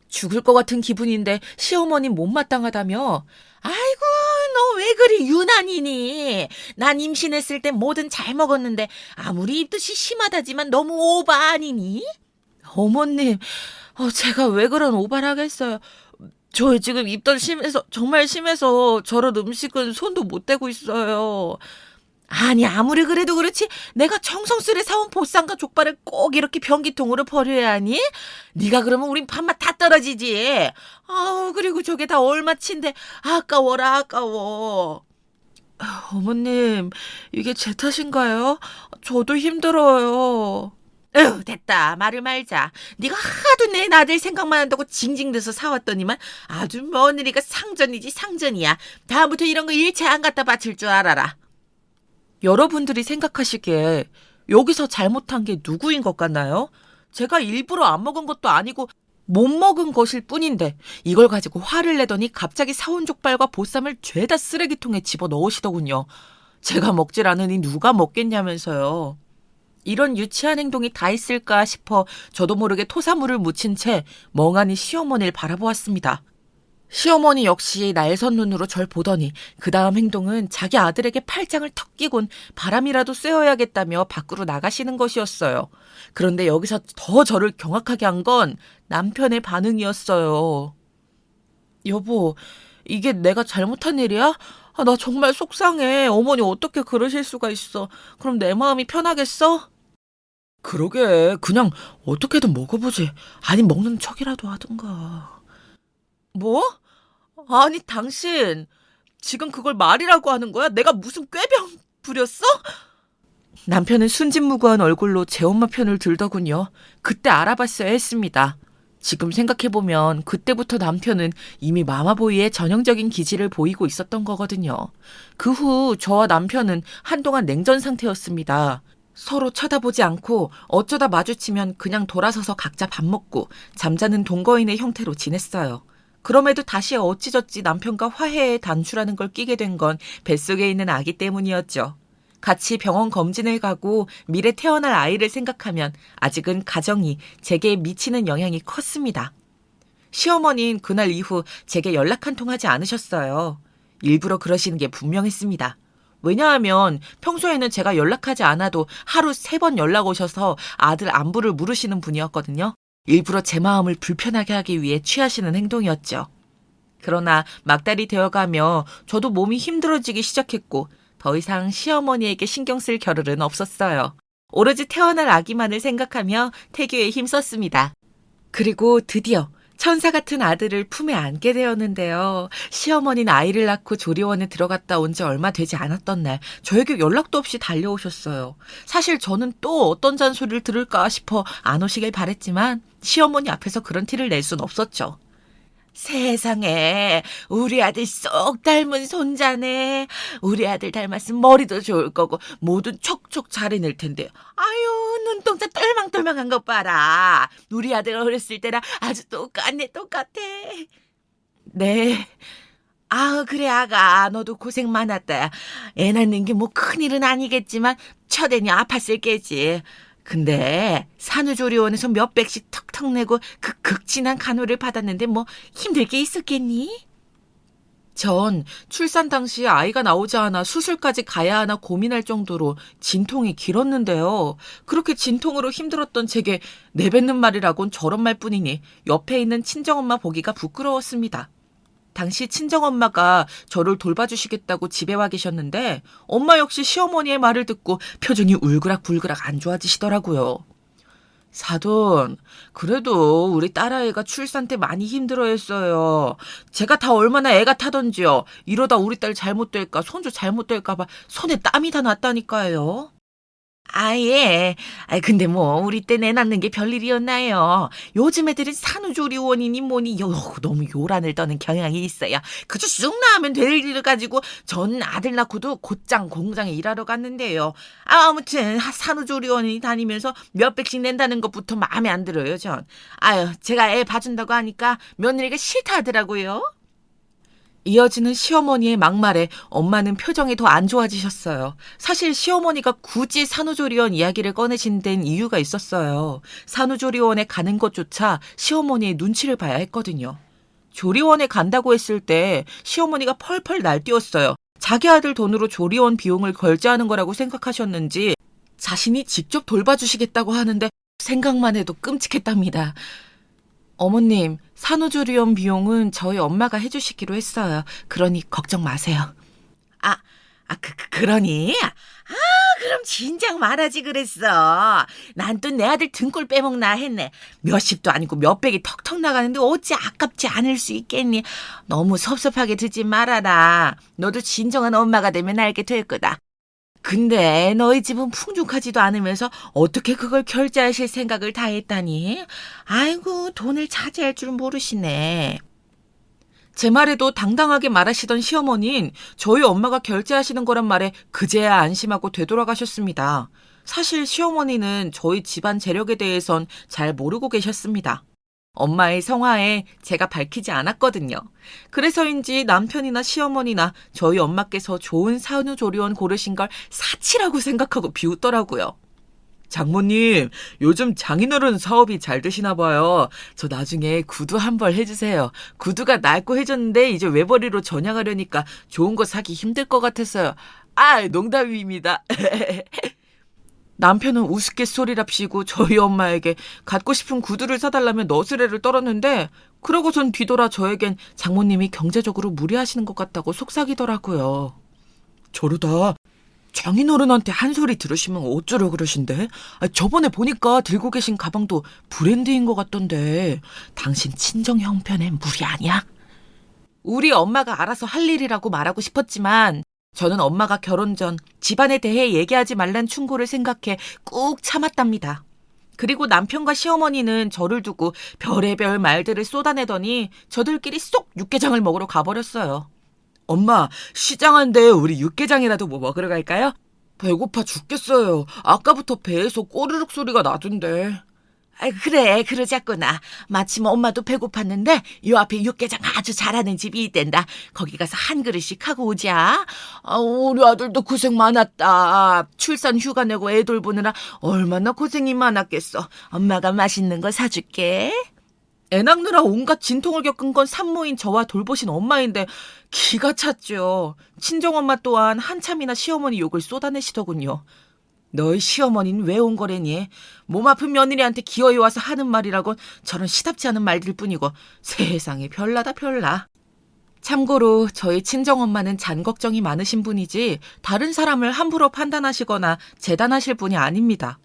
죽을 것 같은 기분인데 시어머니 못마땅하다며. 아이고, 너 왜 그리 유난이니? 난 임신했을 때 뭐든 잘 먹었는데 아무리 입덧이 심하다지만 너무 오바 아니니? 어머님, 제가 왜 그런 오바를 하겠어요. 저 지금 입덧 심해서, 정말 심해서 저런 음식은 손도 못 대고 있어요. 아니, 아무리 그래도 그렇지 내가 정성스레 사온 보쌈과 족발을 꼭 이렇게 변기통으로 버려야 하니? 네가 그러면 우린 밥맛 다 떨어지지. 그리고 저게 다 얼마치인데 아까워라 아까워. 어머님, 이게 제 탓인가요? 저도 힘들어요. 됐다. 말을 말자. 네가 하도 내 아들 생각만 한다고 징징대서 사왔더니만 아주 며느리가 상전이지 상전이야. 다음부터 이런 거 일체 안 갖다 바칠 줄 알아라. 여러분들이 생각하시기에 여기서 잘못한 게 누구인 것 같나요? 제가 일부러 안 먹은 것도 아니고 못 먹은 것일 뿐인데 이걸 가지고 화를 내더니 갑자기 사온 족발과 보쌈을 죄다 쓰레기통에 집어넣으시더군요. 제가 먹질 않으니 누가 먹겠냐면서요. 이런 유치한 행동이 다 있을까 싶어 저도 모르게 토사물을 묻힌 채 멍하니 시어머니를 바라보았습니다. 시어머니 역시 날선 눈으로 절 보더니 그 다음 행동은 자기 아들에게 팔짱을 턱 끼곤 바람이라도 쐬어야겠다며 밖으로 나가시는 것이었어요. 그런데 여기서 더 저를 경악하게 한 건 남편의 반응이었어요. 여보, 이게 내가 잘못한 일이야? 아, 나 정말 속상해. 어머니 어떻게 그러실 수가 있어. 그럼 내 마음이 편하겠어? 그러게, 그냥 어떻게든 먹어보지. 아니, 먹는 척이라도 하든가. 뭐? 아니, 당신 지금 그걸 말이라고 하는 거야? 내가 무슨 꾀병 부렸어? 남편은 순진무구한 얼굴로 제 엄마 편을 들더군요. 그때 알아봤어야 했습니다. 지금 생각해보면 그때부터 남편은 이미 마마보이의 전형적인 기질을 보이고 있었던 거거든요. 그 후 저와 남편은 한동안 냉전 상태였습니다. 서로 쳐다보지 않고 어쩌다 마주치면 그냥 돌아서서 각자 밥 먹고 잠자는 동거인의 형태로 지냈어요. 그럼에도 다시 어찌저찌 남편과 화해에 단추라는 걸 끼게 된 건 뱃속에 있는 아기 때문이었죠. 같이 병원 검진을 가고 미래 태어날 아이를 생각하면 아직은 가정이 제게 미치는 영향이 컸습니다. 시어머니는 그날 이후 제게 연락 한 통 하지 않으셨어요. 일부러 그러시는 게 분명했습니다. 왜냐하면 평소에는 제가 연락하지 않아도 하루 3번 연락 오셔서 아들 안부를 물으시는 분이었거든요. 일부러 제 마음을 불편하게 하기 위해 취하시는 행동이었죠. 그러나 막달이 되어가며 저도 몸이 힘들어지기 시작했고 더 이상 시어머니에게 신경 쓸 겨를은 없었어요. 오로지 태어날 아기만을 생각하며 태교에 힘썼습니다. 그리고 드디어 천사 같은 아들을 품에 안게 되었는데요. 시어머니는 아이를 낳고 조리원에 들어갔다 온 지 얼마 되지 않았던 날 저에게 연락도 없이 달려오셨어요. 사실 저는 또 어떤 잔소리를 들을까 싶어 안 오시길 바랬지만 시어머니 앞에서 그런 티를 낼 순 없었죠. 세상에 우리 아들 쏙 닮은 손자네. 우리 아들 닮았으면 머리도 좋을 거고 뭐든 척척 잘해낼 텐데. 아유 눈동자 똘망똘망한 것 봐라. 우리 아들 어렸을 때랑 아주 똑같네 똑같아. 네. 아 그래 아가 너도 고생 많았다. 애 낳는 게 뭐 큰일은 아니겠지만 첫애니 아팠을 게지. 근데 산후조리원에서 몇 백씩 턱턱 내고 그 극진한 간호를 받았는데 뭐 힘들 게 있었겠니? 전 출산 당시 아이가 나오지 않아 수술까지 가야 하나 고민할 정도로 진통이 길었는데요. 그렇게 진통으로 힘들었던 제게 내뱉는 말이라곤 저런 말뿐이니 옆에 있는 친정엄마 보기가 부끄러웠습니다. 당시 친정엄마가 저를 돌봐주시겠다고 집에 와 계셨는데 엄마 역시 시어머니의 말을 듣고 표정이 울그락불그락 안 좋아지시더라고요. 사돈, 그래도 우리 딸아이가 출산 때 많이 힘들어했어요. 제가 다 얼마나 애가 타던지요. 이러다 우리 딸 잘못될까 손주 잘못될까 봐 손에 땀이 다 났다니까요. 예. 근데 뭐, 우리 때 내 낳는 게 별일이었나요? 요즘 애들은 산후조리원이니 뭐니, 너무 요란을 떠는 경향이 있어요. 그저 쑥 나으면 될 일을 가지고, 전 아들 낳고도 곧장 공장에 일하러 갔는데요. 아무튼, 산후조리원이 다니면서 몇 백씩 낸다는 것부터 마음에 안 들어요, 전. 제가 애 봐준다고 하니까 며느리가 싫다 하더라고요. 이어지는 시어머니의 막말에 엄마는 표정이 더 안 좋아지셨어요. 사실 시어머니가 굳이 산후조리원 이야기를 꺼내신 데는 이유가 있었어요. 산후조리원에 가는 것조차 시어머니의 눈치를 봐야 했거든요. 조리원에 간다고 했을 때 시어머니가 펄펄 날뛰었어요. 자기 아들 돈으로 조리원 비용을 결제하는 거라고 생각하셨는지 자신이 직접 돌봐주시겠다고 하는데 생각만 해도 끔찍했답니다. 어머님, 산후조리원 비용은 저희 엄마가 해주시기로 했어요. 그러니 걱정 마세요. 그러니? 그럼 진작 말하지 그랬어. 난 또 내 아들 등골 빼먹나 했네. 몇십도 아니고 몇백이 턱턱 나가는데 어찌 아깝지 않을 수 있겠니? 너무 섭섭하게 듣지 말아라. 너도 진정한 엄마가 되면 알게 될 거다. 근데 너희 집은 풍족하지도 않으면서 어떻게 그걸 결제하실 생각을 다 했다니? 아이고 돈을 차지할 줄 모르시네. 제 말에도 당당하게 말하시던 시어머니는 저희 엄마가 결제하시는 거란 말에 그제야 안심하고 되돌아가셨습니다. 사실 시어머니는 저희 집안 재력에 대해선 잘 모르고 계셨습니다. 엄마의 성화에 제가 밝히지 않았거든요. 그래서인지 남편이나 시어머니나 저희 엄마께서 좋은 산후조리원 고르신 걸 사치라고 생각하고 비웃더라고요. 장모님, 요즘 장인어른 사업이 잘 되시나 봐요. 저 나중에 구두 한 벌 해주세요. 구두가 낡고 해졌는데 이제 외벌이로 전향하려니까 좋은 거 사기 힘들 것 같았어요. 아, 농담입니다. 남편은 우스갯소리랍시고 저희 엄마에게 갖고 싶은 구두를 사달라며 너스레를 떨었는데 그러고선 뒤돌아 저에겐 장모님이 경제적으로 무리하시는 것 같다고 속삭이더라고요. 저러다 장인어른한테 한 소리 들으시면 어쩌려 그러신데? 저번에 보니까 들고 계신 가방도 브랜드인 것 같던데 당신 친정 형편엔 무리 아니야? 우리 엄마가 알아서 할 일이라고 말하고 싶었지만 저는 엄마가 결혼 전 집안에 대해 얘기하지 말란 충고를 생각해 꾹 참았답니다. 그리고 남편과 시어머니는 저를 두고 별의별 말들을 쏟아내더니 저들끼리 쏙 육개장을 먹으러 가버렸어요. 엄마, 시장한데 우리 육개장이라도 뭐 먹으러 갈까요? 배고파 죽겠어요. 아까부터 배에서 꼬르륵 소리가 나던데. 그래, 그러자꾸나. 마침 엄마도 배고팠는데 요 앞에 육개장 아주 잘하는 집이 있댄다. 거기 가서 한 그릇씩 하고 오자. 우리 아들도 고생 많았다. 출산 휴가 내고 애 돌보느라 얼마나 고생이 많았겠어. 엄마가 맛있는 거 사줄게. 애 낳느라 온갖 진통을 겪은 건 산모인 저와 돌보신 엄마인데 기가 찼죠. 친정엄마 또한 한참이나 시어머니 욕을 쏟아내시더군요. 너희 시어머니는 왜 온 거래니? 몸 아픈 며느리한테 기어이 와서 하는 말이라곤 저런 시답지 않은 말들 뿐이고 세상에 별나다 별나. 참고로 저희 친정엄마는 잔 걱정이 많으신 분이지 다른 사람을 함부로 판단하시거나 재단하실 분이 아닙니다.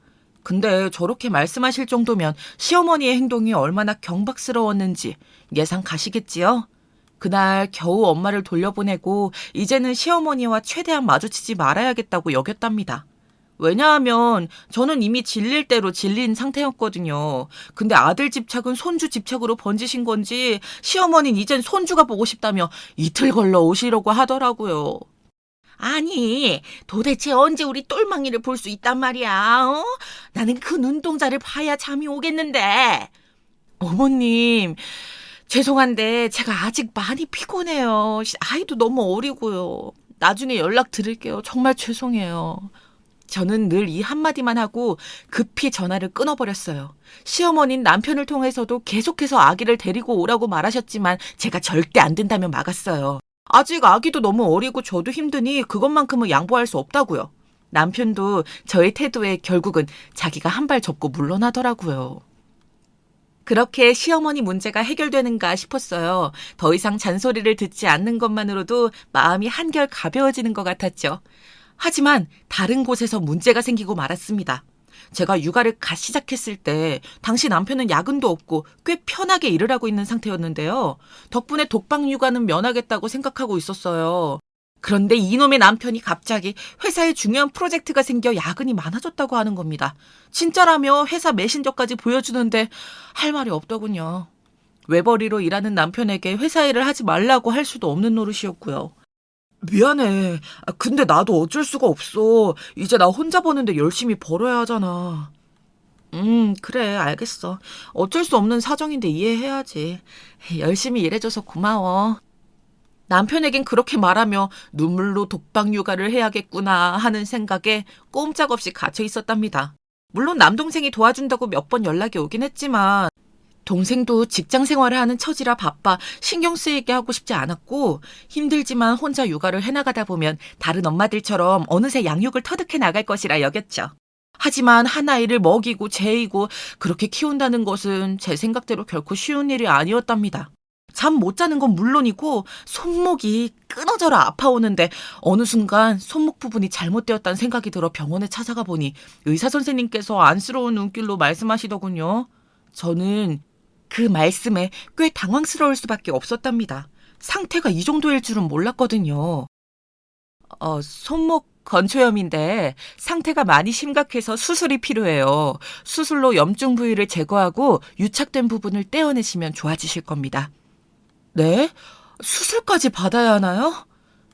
근데 저렇게 말씀하실 정도면 시어머니의 행동이 얼마나 경박스러웠는지 예상 가시겠지요? 그날 겨우 엄마를 돌려보내고 이제는 시어머니와 최대한 마주치지 말아야겠다고 여겼답니다. 왜냐하면 저는 이미 질릴 대로 질린 상태였거든요. 근데 아들 집착은 손주 집착으로 번지신 건지 시어머니는 이젠 손주가 보고 싶다며 이틀 걸러 오시려고 하더라고요. 아니, 도대체 언제 우리 똘망이를 볼 수 있단 말이야, 어? 나는 그 눈동자를 봐야 잠이 오겠는데. 어머님, 죄송한데 제가 아직 많이 피곤해요. 아이도 너무 어리고요. 나중에 연락드릴게요. 정말 죄송해요. 저는 늘 이 한마디만 하고 급히 전화를 끊어버렸어요. 시어머니는 남편을 통해서도 계속해서 아기를 데리고 오라고 말하셨지만 제가 절대 안 된다며 막았어요. 아직 아기도 너무 어리고 저도 힘드니 그것만큼은 양보할 수 없다고요. 남편도 저의 태도에 결국은 자기가 한 발 접고 물러나더라고요. 그렇게 시어머니 문제가 해결되는가 싶었어요. 더 이상 잔소리를 듣지 않는 것만으로도 마음이 한결 가벼워지는 것 같았죠. 하지만 다른 곳에서 문제가 생기고 말았습니다. 제가 육아를 갓 시작했을 때 당시 남편은 야근도 없고 꽤 편하게 일을 하고 있는 상태였는데요. 덕분에 독방 육아는 면하겠다고 생각하고 있었어요. 그런데 이놈의 남편이 갑자기 회사에 중요한 프로젝트가 생겨 야근이 많아졌다고 하는 겁니다. 진짜라며 회사 메신저까지 보여주는데 할 말이 없더군요. 외벌이로 일하는 남편에게 회사 일을 하지 말라고 할 수도 없는 노릇이었고요. 미안해. 근데 나도 어쩔 수가 없어. 이제 나 혼자 버는데 열심히 벌어야 하잖아. 그래, 알겠어. 어쩔 수 없는 사정인데 이해해야지. 열심히 일해줘서 고마워. 남편에겐 그렇게 말하며 눈물로 독방 육아를 해야겠구나 하는 생각에 꼼짝없이 갇혀 있었답니다. 물론 남동생이 도와준다고 몇 번 연락이 오긴 했지만 동생도 직장 생활을 하는 처지라 바빠 신경 쓰이게 하고 싶지 않았고 힘들지만 혼자 육아를 해나가다 보면 다른 엄마들처럼 어느새 양육을 터득해 나갈 것이라 여겼죠. 하지만 한 아이를 먹이고 재이고 그렇게 키운다는 것은 제 생각대로 결코 쉬운 일이 아니었답니다. 잠 못 자는 건 물론이고 손목이 끊어져라 아파오는데 어느 순간 손목 부분이 잘못되었다는 생각이 들어 병원에 찾아가 보니 의사 선생님께서 안쓰러운 눈길로 말씀하시더군요. 저는 그 말씀에 꽤 당황스러울 수밖에 없었답니다. 상태가 이 정도일 줄은 몰랐거든요. 손목 건초염인데 상태가 많이 심각해서 수술이 필요해요. 수술로 염증 부위를 제거하고 유착된 부분을 떼어내시면 좋아지실 겁니다. 네? 수술까지 받아야 하나요?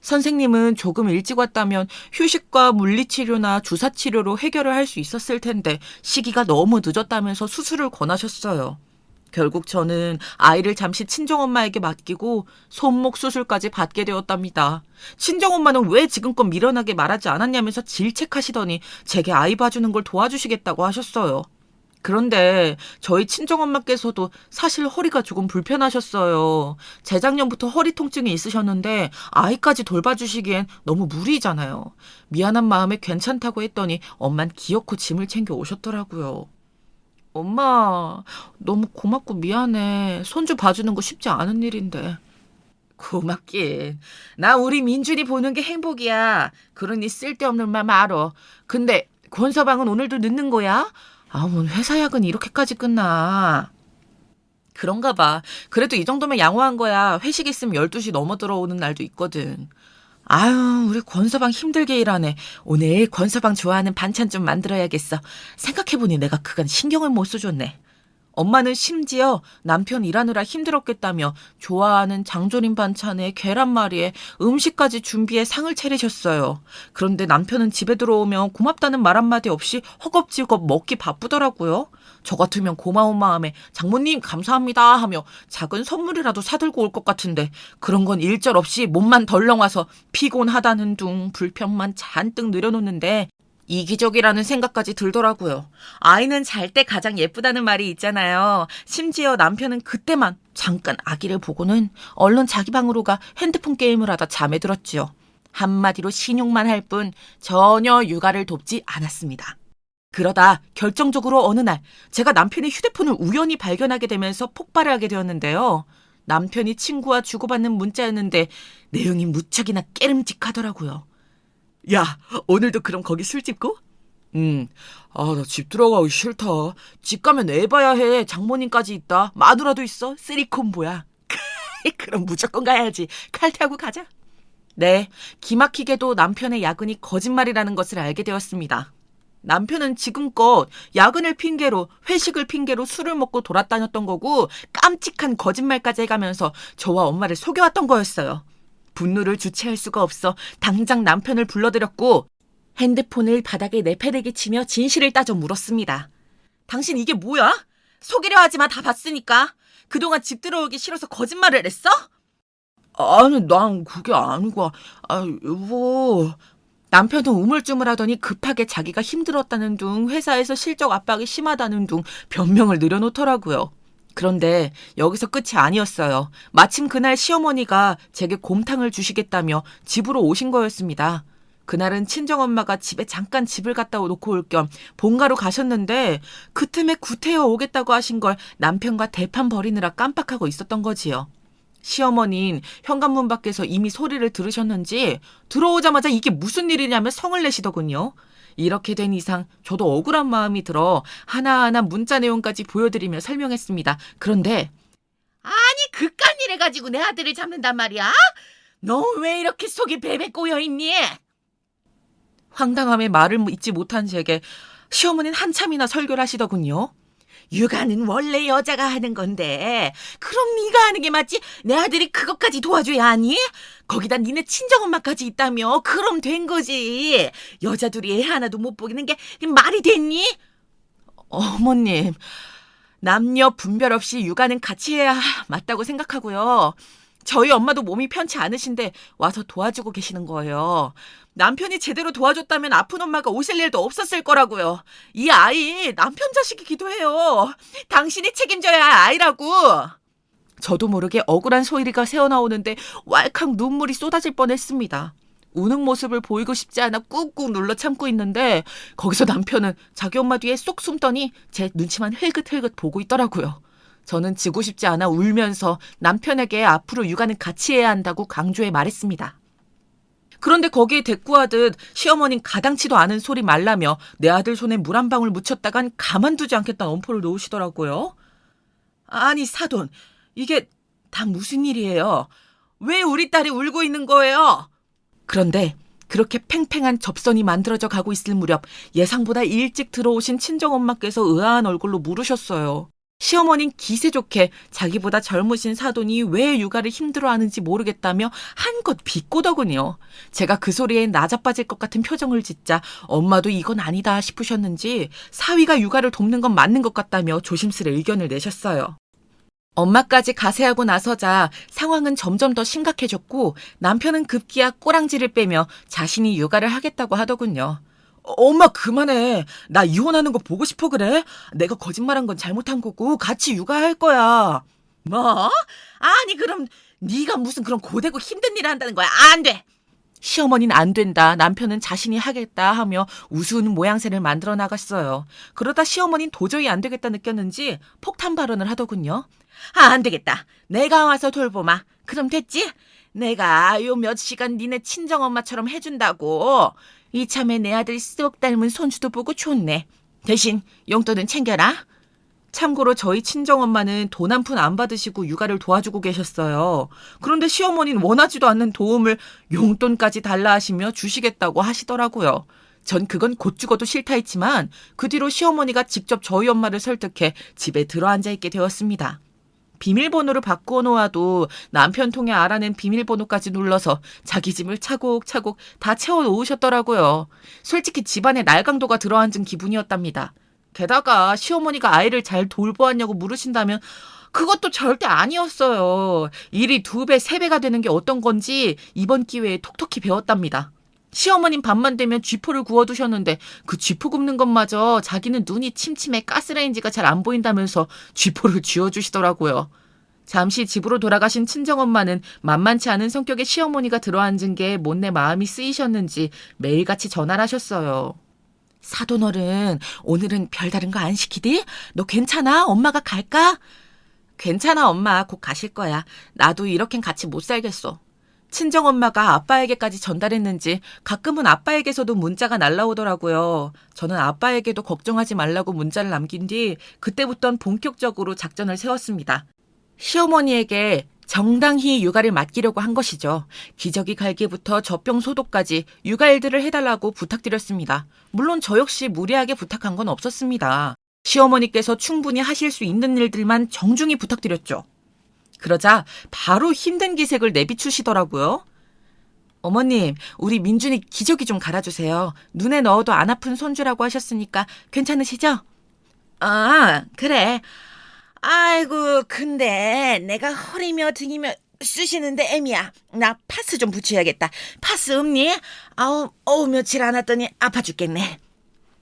선생님은 조금 일찍 왔다면 휴식과 물리치료나 주사치료로 해결을 할 수 있었을 텐데 시기가 너무 늦었다면서 수술을 권하셨어요. 결국 저는 아이를 잠시 친정엄마에게 맡기고 손목 수술까지 받게 되었답니다. 친정엄마는 왜 지금껏 미련하게 말하지 않았냐면서 질책하시더니 제게 아이 봐주는 걸 도와주시겠다고 하셨어요. 그런데 저희 친정엄마께서도 사실 허리가 조금 불편하셨어요. 재작년부터 허리 통증이 있으셨는데 아이까지 돌봐주시기엔 너무 무리잖아요. 미안한 마음에 괜찮다고 했더니 엄만 기어코 짐을 챙겨 오셨더라고요. 엄마, 너무 고맙고 미안해. 손주 봐주는 거 쉽지 않은 일인데. 고맙긴. 나 우리 민준이 보는 게 행복이야. 그러니 쓸데없는 말 말어. 근데 권서방은 오늘도 늦는 거야? 뭔 회사 야근이 이렇게까지 끝나. 그런가 봐. 그래도 이 정도면 양호한 거야. 회식 있으면 12시 넘어 들어오는 날도 있거든. 아유, 우리 권서방 힘들게 일하네. 오늘 권서방 좋아하는 반찬 좀 만들어야겠어. 생각해보니 내가 그간 신경을 못 써줬네. 엄마는 심지어 남편 일하느라 힘들었겠다며 좋아하는 장조림 반찬에 계란말이에 음식까지 준비해 상을 차리셨어요. 그런데 남편은 집에 들어오면 고맙다는 말 한마디 없이 허겁지겁 먹기 바쁘더라고요. 저 같으면 고마운 마음에 장모님 감사합니다 하며 작은 선물이라도 사들고 올 것 같은데 그런 건 일절 없이 몸만 덜렁 와서 피곤하다는 둥 불평만 잔뜩 늘여놓는데 이기적이라는 생각까지 들더라고요. 아이는 잘 때 가장 예쁘다는 말이 있잖아요. 심지어 남편은 그때만 잠깐 아기를 보고는 얼른 자기 방으로 가 핸드폰 게임을 하다 잠에 들었지요. 한마디로 신용만 할 뿐 전혀 육아를 돕지 않았습니다. 그러다 결정적으로 어느 날 제가 남편의 휴대폰을 우연히 발견하게 되면서 폭발을 하게 되었는데요. 남편이 친구와 주고받는 문자였는데 내용이 무척이나 깨름직하더라고요. 야, 오늘도 그럼 거기 술집 고? 나 집 들어가기 싫다. 집 가면 애 봐야 해. 장모님까지 있다. 마누라도 있어. 쓰리콤보야. 그럼 무조건 가야지. 칼퇴하고 가자. 네, 기막히게도 남편의 야근이 거짓말이라는 것을 알게 되었습니다. 남편은 지금껏 야근을 핑계로 회식을 핑계로 술을 먹고 돌아다녔던 거고 깜찍한 거짓말까지 해가면서 저와 엄마를 속여왔던 거였어요. 분노를 주체할 수가 없어 당장 남편을 불러들였고 핸드폰을 바닥에 내패대기 치며 진실을 따져 물었습니다. 당신 이게 뭐야? 속이려 하지마. 다 봤으니까. 그동안 집 들어오기 싫어서 거짓말을 했어? 아니, 난 그게 아니고. 여보. 남편은 우물쭈물하더니 급하게 자기가 힘들었다는 둥 회사에서 실적 압박이 심하다는 둥 변명을 늘여놓더라고요. 그런데 여기서 끝이 아니었어요. 마침 그날 시어머니가 제게 곰탕을 주시겠다며 집으로 오신 거였습니다. 그날은 친정엄마가 집에 잠깐 집을 갔다 놓고 올 겸 본가로 가셨는데 그 틈에 구태여 오겠다고 하신 걸 남편과 대판 벌이느라 깜빡하고 있었던 거지요. 시어머니는 현관문 밖에서 이미 소리를 들으셨는지 들어오자마자 이게 무슨 일이냐며 성을 내시더군요. 이렇게 된 이상 저도 억울한 마음이 들어 하나하나 문자 내용까지 보여드리며 설명했습니다. 그런데 아니 그깟 일 해가지고 내 아들을 잡는단 말이야? 너 왜 이렇게 속이 베베 꼬여있니? 황당함에 말을 잇지 못한 제게 시어머니는 한참이나 설교를 하시더군요. 육아는 원래 여자가 하는 건데 그럼 네가 하는 게 맞지? 내 아들이 그것까지 도와줘야 하니? 거기다 니네 친정엄마까지 있다며. 그럼 된 거지. 여자 둘이 애 하나도 못 보기는 게 말이 됐니? 어머님, 남녀 분별 없이 육아는 같이 해야 맞다고 생각하고요. 저희 엄마도 몸이 편치 않으신데 와서 도와주고 계시는 거예요. 남편이 제대로 도와줬다면 아픈 엄마가 오실 일도 없었을 거라고요. 이 아이 남편 자식이기도 해요. 당신이 책임져야 할 아이라고. 저도 모르게 억울한 소리가 새어나오는데 왈칵 눈물이 쏟아질 뻔했습니다. 우는 모습을 보이고 싶지 않아 꾹꾹 눌러 참고 있는데 거기서 남편은 자기 엄마 뒤에 쏙 숨더니 제 눈치만 흘긋흘긋 보고 있더라고요. 저는 지고 싶지 않아 울면서 남편에게 앞으로 육아는 같이 해야 한다고 강조해 말했습니다. 그런데 거기에 대꾸하듯 시어머니는 가당치도 않은 소리 말라며 내 아들 손에 물 한 방울 묻혔다간 가만두지 않겠다는 엄포를 놓으시더라고요. 아니 사돈, 이게 다 무슨 일이에요? 왜 우리 딸이 울고 있는 거예요? 그런데 그렇게 팽팽한 접선이 만들어져 가고 있을 무렵 예상보다 일찍 들어오신 친정엄마께서 의아한 얼굴로 물으셨어요. 시어머니는 기세 좋게 자기보다 젊으신 사돈이 왜 육아를 힘들어하는지 모르겠다며 한껏 비꼬더군요. 제가 그 소리에 나자빠질 것 같은 표정을 짓자 엄마도 이건 아니다 싶으셨는지 사위가 육아를 돕는 건 맞는 것 같다며 조심스레 의견을 내셨어요. 엄마까지 가세하고 나서자 상황은 점점 더 심각해졌고 남편은 급기야 꼬랑지를 빼며 자신이 육아를 하겠다고 하더군요. 엄마 그만해. 나 이혼하는 거 보고 싶어 그래? 내가 거짓말한 건 잘못한 거고 같이 육아할 거야. 뭐? 아니 그럼 네가 무슨 그런 고되고 힘든 일을 한다는 거야? 안 돼. 시어머니는 안 된다. 남편은 자신이 하겠다 하며 우스운 모양새를 만들어 나갔어요. 그러다 시어머니는 도저히 안 되겠다 느꼈는지 폭탄 발언을 하더군요. 안 되겠다. 내가 와서 돌보마. 그럼 됐지? 내가 요 몇 시간 니네 친정엄마처럼 해준다고. 이참에 내 아들 쏙 닮은 손주도 보고 좋네. 대신 용돈은 챙겨라. 참고로 저희 친정엄마는 돈 한 푼 안 받으시고 육아를 도와주고 계셨어요. 그런데 시어머니는 원하지도 않는 도움을 용돈까지 달라 하시며 주시겠다고 하시더라고요. 전 그건 곧 죽어도 싫다 했지만 그 뒤로 시어머니가 직접 저희 엄마를 설득해 집에 들어앉아 있게 되었습니다. 비밀번호를 바꾸어 놓아도 남편 통해 알아낸 비밀번호까지 눌러서 자기 짐을 차곡차곡 다 채워 놓으셨더라고요. 솔직히 집안에 날강도가 들어앉은 기분이었답니다. 게다가 시어머니가 아이를 잘 돌보았냐고 물으신다면 그것도 절대 아니었어요. 일이 2배, 3배가 되는 게 어떤 건지 이번 기회에 톡톡히 배웠답니다. 시어머님 밤만 되면 쥐포를 구워두셨는데 그 쥐포 굽는 것마저 자기는 눈이 침침해 가스레인지가 잘 안 보인다면서 쥐포를 쥐어주시더라고요. 잠시 집으로 돌아가신 친정엄마는 만만치 않은 성격의 시어머니가 들어앉은 게 못내 마음이 쓰이셨는지 매일같이 전화를 하셨어요. 사돈어른, 오늘은 별다른 거 안 시키디? 너 괜찮아? 엄마가 갈까? 괜찮아, 엄마. 곧 가실 거야. 나도 이렇겐 같이 못 살겠어. 친정엄마가 아빠에게까지 전달했는지 가끔은 아빠에게서도 문자가 날라오더라고요. 저는 아빠에게도 걱정하지 말라고 문자를 남긴 뒤 그때부터는 본격적으로 작전을 세웠습니다. 시어머니에게 정당히 육아를 맡기려고 한 것이죠. 기저귀 갈기부터 젖병 소독까지 육아일들을 해달라고 부탁드렸습니다. 물론 저 역시 무리하게 부탁한 건 없었습니다. 시어머니께서 충분히 하실 수 있는 일들만 정중히 부탁드렸죠. 그러자 바로 힘든 기색을 내비추시더라고요. 어머님, 우리 민준이 기저귀 좀 갈아주세요. 눈에 넣어도 안 아픈 손주라고 하셨으니까 괜찮으시죠? 아, 그래. 아이고, 근데 내가 허리며 등이며 쑤시는데 애미야. 나 파스 좀 붙여야겠다. 파스 없니? 며칠 안 왔더니 아파 죽겠네.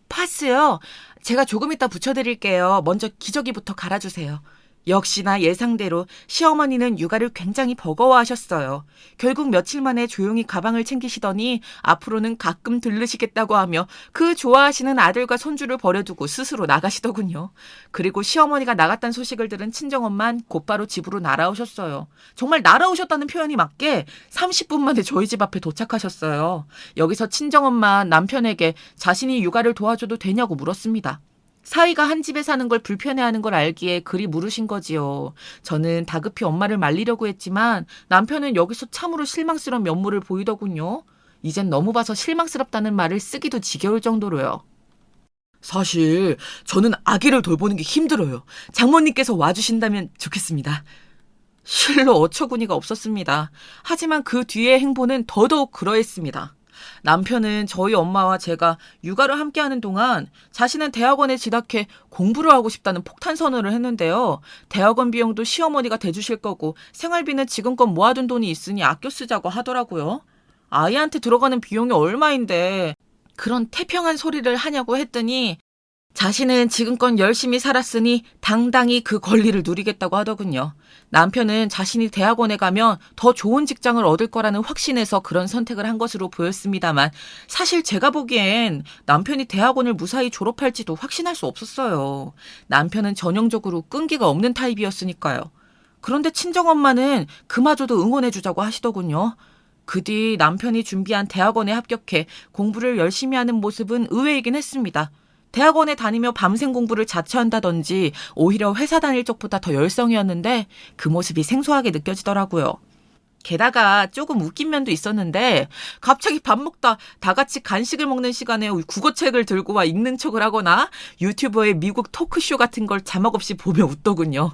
파스요? 제가 조금 이따 붙여드릴게요. 먼저 기저귀부터 갈아주세요. 역시나 예상대로 시어머니는 육아를 굉장히 버거워하셨어요. 결국 며칠 만에 조용히 가방을 챙기시더니 앞으로는 가끔 들르시겠다고 하며 그 좋아하시는 아들과 손주를 버려두고 스스로 나가시더군요. 그리고 시어머니가 나갔다는 소식을 들은 친정엄만 곧바로 집으로 날아오셨어요. 정말 날아오셨다는 표현이 맞게 30분 만에 저희 집 앞에 도착하셨어요. 여기서 친정엄마 남편에게 자신이 육아를 도와줘도 되냐고 물었습니다. 사위가 한 집에 사는 걸 불편해하는 걸 알기에 그리 물으신 거지요. 저는 다급히 엄마를 말리려고 했지만 남편은 여기서 참으로 실망스러운 면모를 보이더군요. 이젠 너무 봐서 실망스럽다는 말을 쓰기도 지겨울 정도로요. 사실 저는 아기를 돌보는 게 힘들어요. 장모님께서 와주신다면 좋겠습니다. 실로 어처구니가 없었습니다. 하지만 그 뒤의 행보는 더더욱 그러했습니다. 남편은 저희 엄마와 제가 육아를 함께하는 동안 자신은 대학원에 진학해 공부를 하고 싶다는 폭탄 선언을 했는데요. 대학원 비용도 시어머니가 대주실 거고 생활비는 지금껏 모아둔 돈이 있으니 아껴 쓰자고 하더라고요. 아이한테 들어가는 비용이 얼마인데 그런 태평한 소리를 하냐고 했더니 자신은 지금껏 열심히 살았으니 당당히 그 권리를 누리겠다고 하더군요. 남편은 자신이 대학원에 가면 더 좋은 직장을 얻을 거라는 확신에서 그런 선택을 한 것으로 보였습니다만 사실 제가 보기엔 남편이 대학원을 무사히 졸업할지도 확신할 수 없었어요. 남편은 전형적으로 끈기가 없는 타입이었으니까요. 그런데 친정엄마는 그마저도 응원해주자고 하시더군요. 그 뒤 남편이 준비한 대학원에 합격해 공부를 열심히 하는 모습은 의외이긴 했습니다. 대학원에 다니며 밤샘 공부를 자처한다든지 오히려 회사 다닐 적보다 더 열성이었는데 그 모습이 생소하게 느껴지더라고요. 게다가 조금 웃긴 면도 있었는데 갑자기 밥 먹다 다 같이 간식을 먹는 시간에 국어책을 들고 와 읽는 척을 하거나 유튜버의 미국 토크쇼 같은 걸 자막 없이 보며 웃더군요.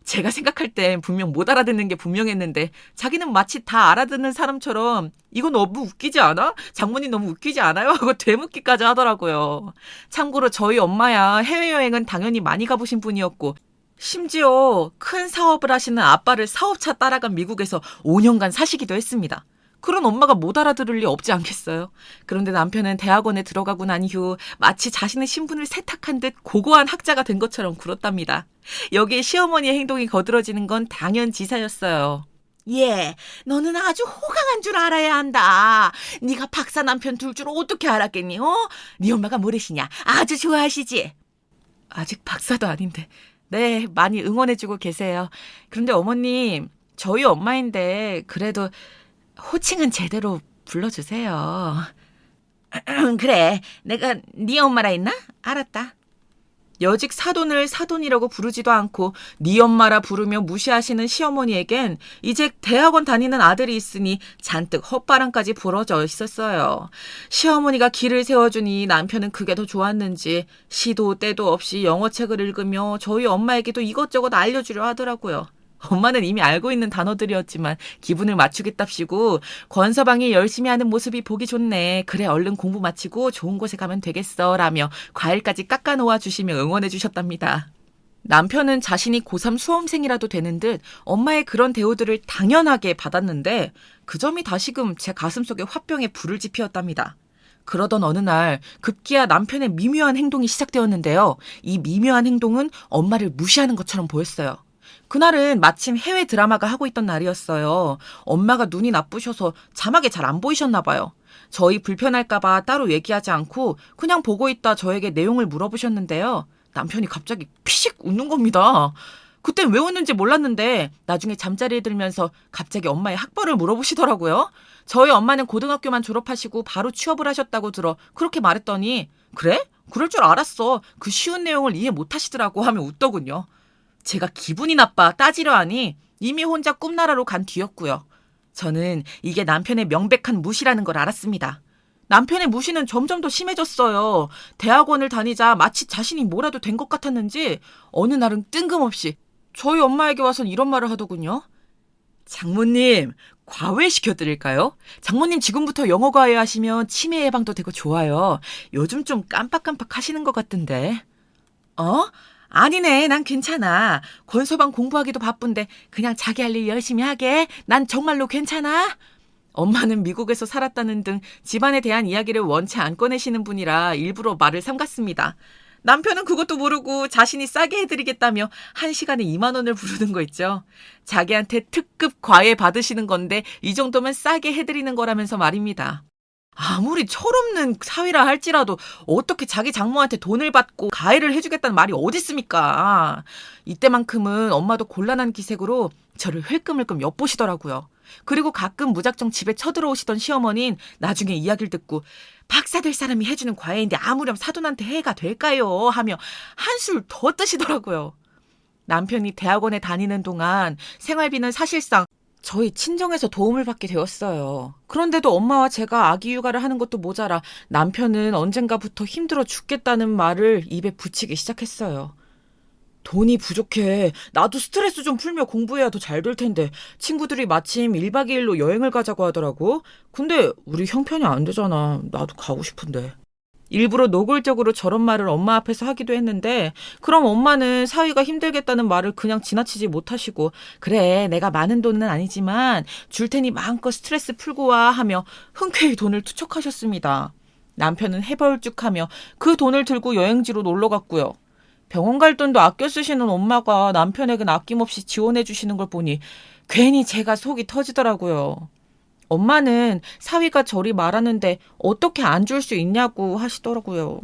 제가 생각할 땐 분명 못 알아듣는 게 분명했는데 자기는 마치 다 알아듣는 사람처럼 이거 너무 웃기지 않아? 장모님 너무 웃기지 않아요? 하고 되묻기까지 하더라고요. 참고로 저희 엄마야 해외여행은 당연히 많이 가보신 분이었고 심지어 큰 사업을 하시는 아빠를 사업차 따라간 미국에서 5년간 사시기도 했습니다. 그런 엄마가 못 알아들을 리 없지 않겠어요? 그런데 남편은 대학원에 들어가고 난 이후 마치 자신의 신분을 세탁한 듯 고고한 학자가 된 것처럼 굴었답니다. 여기에 시어머니의 행동이 거들어지는 건 당연지사였어요. 예, 너는 아주 호강한 줄 알아야 한다. 네가 박사 남편 둘 줄 어떻게 알았겠니? 네 엄마가 뭐래시냐? 아주 좋아하시지? 아직 박사도 아닌데. 네, 많이 응원해주고 계세요. 그런데 어머님, 저희 엄마인데 그래도 호칭은 제대로 불러주세요. 그래, 내가 네 엄마라 했나? 알았다. 여직 사돈을 사돈이라고 부르지도 않고 네 엄마라 부르며 무시하시는 시어머니에겐 이제 대학원 다니는 아들이 있으니 잔뜩 헛바람까지 불어져 있었어요. 시어머니가 길을 세워주니 남편은 그게 더 좋았는지 시도 때도 없이 영어책을 읽으며 저희 엄마에게도 이것저것 알려주려 하더라고요. 엄마는 이미 알고 있는 단어들이었지만 기분을 맞추겠답시고 권서방이 열심히 하는 모습이 보기 좋네. 그래 얼른 공부 마치고 좋은 곳에 가면 되겠어 라며 과일까지 깎아 놓아 주시며 응원해 주셨답니다. 남편은 자신이 고3 수험생이라도 되는 듯 엄마의 그런 대우들을 당연하게 받았는데 그 점이 다시금 제 가슴속에 화병에 불을 지피었답니다. 그러던 어느 날 급기야 남편의 미묘한 행동이 시작되었는데요. 이 미묘한 행동은 엄마를 무시하는 것처럼 보였어요. 그날은 마침 해외 드라마가 하고 있던 날이었어요. 엄마가 눈이 나쁘셔서 자막에 잘 안 보이셨나 봐요. 저희 불편할까봐 따로 얘기하지 않고 그냥 보고 있다 저에게 내용을 물어보셨는데요. 남편이 갑자기 피식 웃는 겁니다. 그땐 왜 웃는지 몰랐는데 나중에 잠자리에 들면서 갑자기 엄마의 학벌을 물어보시더라고요. 저희 엄마는 고등학교만 졸업하시고 바로 취업을 하셨다고 들어 그렇게 말했더니 그래? 그럴 줄 알았어. 그 쉬운 내용을 이해 못하시더라고 하며 웃더군요. 제가 기분이 나빠 따지려 하니 이미 혼자 꿈나라로 간 뒤였고요. 저는 이게 남편의 명백한 무시라는 걸 알았습니다. 남편의 무시는 점점 더 심해졌어요. 대학원을 다니자 마치 자신이 뭐라도 된 것 같았는지 어느 날은 뜬금없이 저희 엄마에게 와선 이런 말을 하더군요. 장모님, 과외시켜드릴까요? 장모님 지금부터 영어 과외 하시면 치매 예방도 되고 좋아요. 요즘 좀 깜빡깜빡 하시는 것 같던데. 아니네, 난 괜찮아. 권서방 공부하기도 바쁜데 그냥 자기 할 일 열심히 하게. 난 정말로 괜찮아. 엄마는 미국에서 살았다는 등 집안에 대한 이야기를 원체 안 꺼내시는 분이라 일부러 말을 삼갔습니다. 남편은 그것도 모르고 자신이 싸게 해드리겠다며 1시간에 2만 원을 부르는 거 있죠. 자기한테 특급 과외 받으시는 건데 이 정도면 싸게 해드리는 거라면서 말입니다. 아무리 철없는 사위라 할지라도 어떻게 자기 장모한테 돈을 받고 가해를 해주겠다는 말이 어딨습니까? 이때만큼은 엄마도 곤란한 기색으로 저를 흘끔흘끔 엿보시더라고요. 그리고 가끔 무작정 집에 쳐들어오시던 시어머니는 나중에 이야기를 듣고 박사 될 사람이 해주는 과외인데 아무렴 사돈한테 해가 될까요? 하며 한술 더 뜨시더라고요. 남편이 대학원에 다니는 동안 생활비는 사실상 저희 친정에서 도움을 받게 되었어요. 그런데도 엄마와 제가 아기 육아를 하는 것도 모자라 남편은 언젠가부터 힘들어 죽겠다는 말을 입에 붙이기 시작했어요. 돈이 부족해. 나도 스트레스 좀 풀며 공부해야 더 잘 될 텐데 친구들이 마침 1박 2일로 여행을 가자고 하더라고. 근데 우리 형편이 안 되잖아. 나도 가고 싶은데. 일부러 노골적으로 저런 말을 엄마 앞에서 하기도 했는데 그럼 엄마는 사위가 힘들겠다는 말을 그냥 지나치지 못하시고 그래 내가 많은 돈은 아니지만 줄 테니 마음껏 스트레스 풀고 와 하며 흔쾌히 돈을 투척하셨습니다. 남편은 해벌쭉하며 그 돈을 들고 여행지로 놀러 갔고요. 병원 갈 돈도 아껴 쓰시는 엄마가 남편에겐 아낌없이 지원해 주시는 걸 보니 괜히 제가 속이 터지더라고요. 엄마는 사위가 저리 말하는데 어떻게 안 줄 수 있냐고 하시더라고요.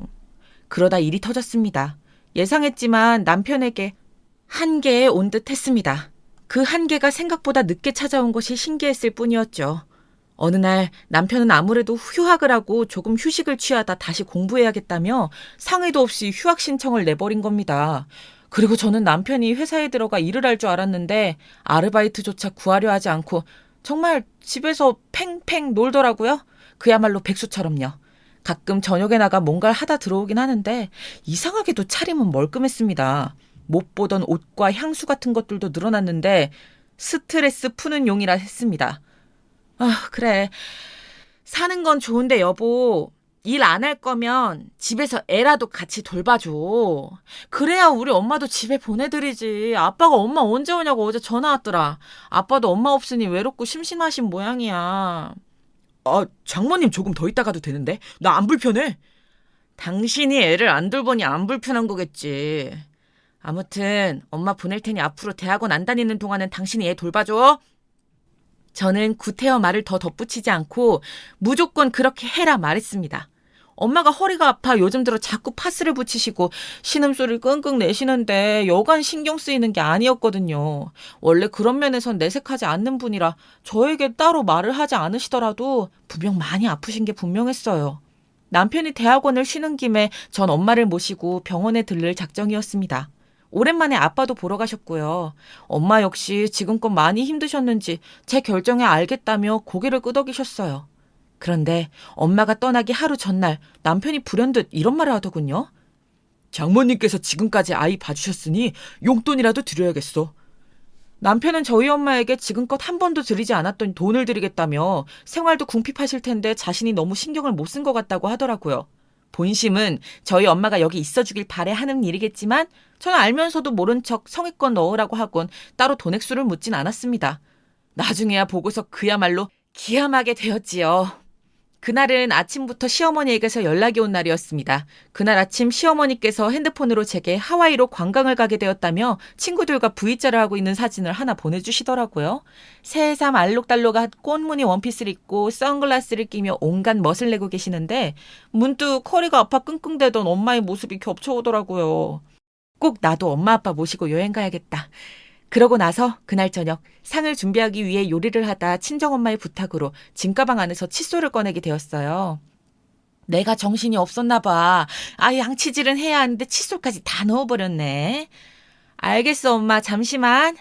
그러다 일이 터졌습니다. 예상했지만 남편에게 한계에 온 듯 했습니다. 그 한계가 생각보다 늦게 찾아온 것이 신기했을 뿐이었죠. 어느 날 남편은 아무래도 휴학을 하고 조금 휴식을 취하다 다시 공부해야겠다며 상의도 없이 휴학 신청을 내버린 겁니다. 그리고 저는 남편이 회사에 들어가 일을 할 줄 알았는데 아르바이트조차 구하려 하지 않고 정말 집에서 팽팽 놀더라고요. 그야말로 백수처럼요. 가끔 저녁에 나가 뭔가를 하다 들어오긴 하는데 이상하게도 차림은 멀끔했습니다. 못 보던 옷과 향수 같은 것들도 늘어났는데 스트레스 푸는 용이라 했습니다. 그래. 사는 건 좋은데 여보, 일 안 할 거면 집에서 애라도 같이 돌봐줘. 그래야 우리 엄마도 집에 보내드리지. 아빠가 엄마 언제 오냐고 어제 전화 왔더라. 아빠도 엄마 없으니 외롭고 심심하신 모양이야. 아, 장모님 조금 더 있다 가도 되는데? 나 안 불편해. 당신이 애를 안 돌보니 안 불편한 거겠지. 아무튼 엄마 보낼 테니 앞으로 대학원 안 다니는 동안은 당신이 애 돌봐줘. 저는 구태여 말을 더 덧붙이지 않고 무조건 그렇게 해라 말했습니다. 엄마가 허리가 아파 요즘 들어 자꾸 파스를 붙이시고 신음소리를 끙끙 내시는데 여간 신경 쓰이는 게 아니었거든요. 원래 그런 면에선 내색하지 않는 분이라 저에게 따로 말을 하지 않으시더라도 분명 많이 아프신 게 분명했어요. 남편이 대학원을 쉬는 김에 전 엄마를 모시고 병원에 들를 작정이었습니다. 오랜만에 아빠도 보러 가셨고요. 엄마 역시 지금껏 많이 힘드셨는지 제 결정에 알겠다며 고개를 끄덕이셨어요. 그런데 엄마가 떠나기 하루 전날 남편이 불현듯 이런 말을 하더군요. 장모님께서 지금까지 아이 봐주셨으니 용돈이라도 드려야겠어. 남편은 저희 엄마에게 지금껏 한 번도 드리지 않았던 돈을 드리겠다며 생활도 궁핍하실 텐데 자신이 너무 신경을 못 쓴 것 같다고 하더라고요. 본심은 저희 엄마가 여기 있어주길 바래 하는 일이겠지만 저는 알면서도 모른 척 성의껏 넣으라고 하곤 따로 돈 액수를 묻진 않았습니다. 나중에야 보고서 그야말로 기함하게 되었지요. 그날은 아침부터 시어머니에게서 연락이 온 날이었습니다. 그날 아침 시어머니께서 핸드폰으로 제게 하와이로 관광을 가게 되었다며 친구들과 V자를 하고 있는 사진을 하나 보내주시더라고요. 새삼 알록달록한 꽃무늬 원피스를 입고 선글라스를 끼며 온갖 멋을 내고 계시는데 문득 허리가 아파 끙끙대던 엄마의 모습이 겹쳐오더라고요. 꼭 나도 엄마 아빠 모시고 여행 가야겠다. 그러고 나서 그날 저녁 상을 준비하기 위해 요리를 하다 친정엄마의 부탁으로 짐가방 안에서 칫솔을 꺼내게 되었어요. 내가 정신이 없었나 봐. 양치질은 해야 하는데 칫솔까지 다 넣어버렸네. 알겠어 엄마 잠시만.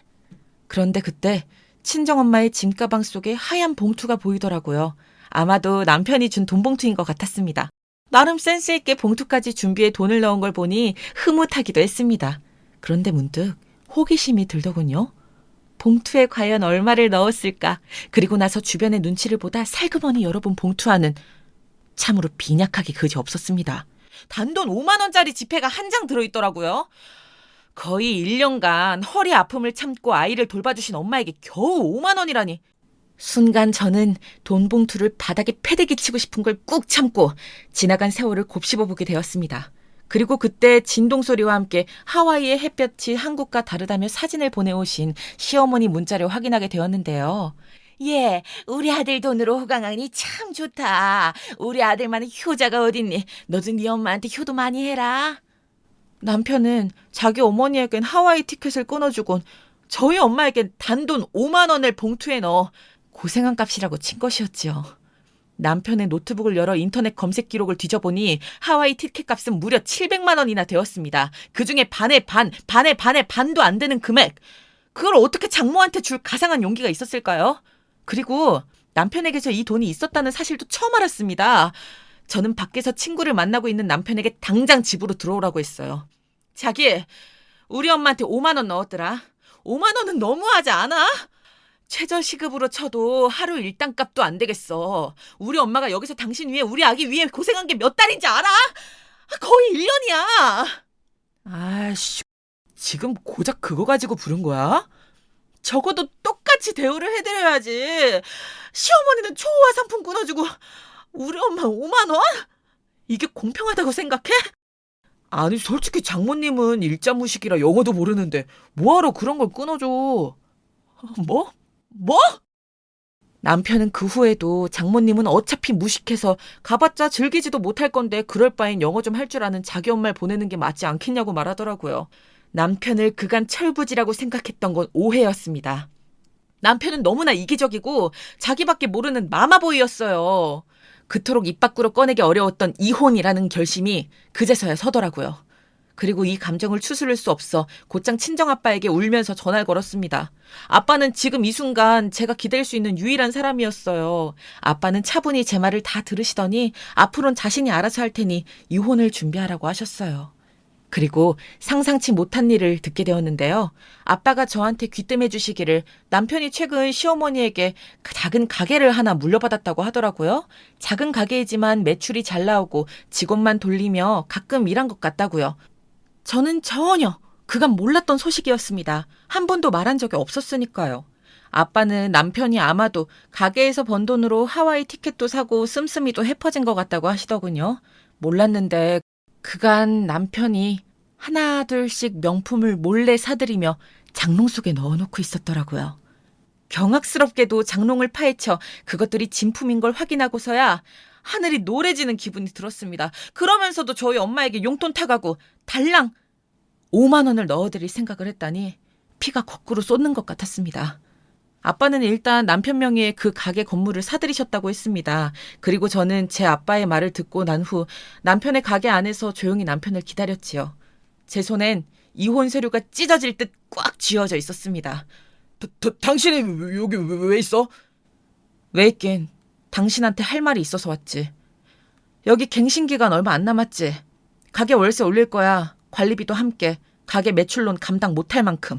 그런데 그때 친정엄마의 짐가방 속에 하얀 봉투가 보이더라고요. 아마도 남편이 준 돈봉투인 것 같았습니다. 나름 센스 있게 봉투까지 준비해 돈을 넣은 걸 보니 흐뭇하기도 했습니다. 그런데 문득 호기심이 들더군요. 봉투에 과연 얼마를 넣었을까? 그리고 나서 주변의 눈치를 보다 살그머니 열어본 봉투 안은 참으로 빈약하기 그지 없었습니다. 단돈 5만 원짜리 지폐가 한 장 들어있더라고요. 거의 1년간 허리 아픔을 참고 아이를 돌봐주신 엄마에게 겨우 5만 원이라니. 순간 저는 돈 봉투를 바닥에 패대기 치고 싶은 걸 꾹 참고 지나간 세월을 곱씹어보게 되었습니다. 그리고 그때 진동소리와 함께 하와이의 햇볕이 한국과 다르다며 사진을 보내오신 시어머니 문자를 확인하게 되었는데요. 예, 우리 아들 돈으로 호강하니 참 좋다. 우리 아들만의 효자가 어딨니? 너도 네 엄마한테 효도 많이 해라. 남편은 자기 어머니에겐 하와이 티켓을 끊어주곤 저희 엄마에겐 단돈 5만 원을 봉투에 넣어 고생한 값이라고 친 것이었지요. 남편의 노트북을 열어 인터넷 검색 기록을 뒤져보니 하와이 티켓 값은 무려 700만 원이나 되었습니다. 그중에 반의 반도 안 되는 금액. 그걸 어떻게 장모한테 줄 가상한 용기가 있었을까요? 그리고 남편에게서 이 돈이 있었다는 사실도 처음 알았습니다. 저는 밖에서 친구를 만나고 있는 남편에게 당장 집으로 들어오라고 했어요. 자기, 우리 엄마한테 5만 원 넣었더라. 5만 원은 너무하지 않아? 최저시급으로 쳐도 하루 일당값도 안 되겠어. 우리 엄마가 여기서 당신 위해 우리 아기 위해 고생한 게 몇 달인지 알아? 거의 1년이야. 아씨, 지금 고작 그거 가지고 부른 거야? 적어도 똑같이 대우를 해드려야지. 시어머니는 초호화 상품 끊어주고 우리 엄마 5만 원? 이게 공평하다고 생각해? 아니 솔직히 장모님은 일자무식이라 영어도 모르는데 뭐하러 그런 걸 끊어줘. 뭐? 남편은 그 후에도 장모님은 어차피 무식해서 가봤자 즐기지도 못할 건데 그럴 바엔 영어 좀 할 줄 아는 자기 엄마를 보내는 게 맞지 않겠냐고 말하더라고요. 남편을 그간 철부지라고 생각했던 건 오해였습니다. 남편은 너무나 이기적이고 자기밖에 모르는 마마보이였어요. 그토록 입 밖으로 꺼내기 어려웠던 이혼이라는 결심이 그제서야 서더라고요. 그리고 이 감정을 추스를 수 없어 곧장 친정아빠에게 울면서 전화를 걸었습니다. 아빠는 지금 이 순간 제가 기댈 수 있는 유일한 사람이었어요. 아빠는 차분히 제 말을 다 들으시더니 앞으론 자신이 알아서 할 테니 이혼을 준비하라고 하셨어요. 그리고 상상치 못한 일을 듣게 되었는데요. 아빠가 저한테 귀뜸해 주시기를 남편이 최근 시어머니에게 작은 가게를 하나 물려받았다고 하더라고요. 작은 가게이지만 매출이 잘 나오고 직원만 돌리며 가끔 일한 것 같다고요. 저는 전혀 그간 몰랐던 소식이었습니다. 한 번도 말한 적이 없었으니까요. 아빠는 남편이 아마도 가게에서 번 돈으로 하와이 티켓도 사고 씀씀이도 헤퍼진 것 같다고 하시더군요. 몰랐는데 그간 남편이 하나 둘씩 명품을 몰래 사들이며 장롱 속에 넣어놓고 있었더라고요. 경악스럽게도 장롱을 파헤쳐 그것들이 진품인 걸 확인하고서야 하늘이 노래지는 기분이 들었습니다. 그러면서도 저희 엄마에게 용돈 타가고 달랑 5만 원을 넣어드릴 생각을 했다니 피가 거꾸로 쏟는 것 같았습니다. 아빠는 일단 남편 명의의 그 가게 건물을 사들이셨다고 했습니다. 그리고 저는 제 아빠의 말을 듣고 난 후 남편의 가게 안에서 조용히 남편을 기다렸지요. 제 손엔 이혼 서류가 찢어질 듯 꽉 쥐어져 있었습니다. 당신이 여기 왜 있어? 왜 있긴. 당신한테 할 말이 있어서 왔지. 여기 갱신 기간 얼마 안 남았지. 가게 월세 올릴 거야. 관리비도 함께. 가게 매출론 감당 못할 만큼.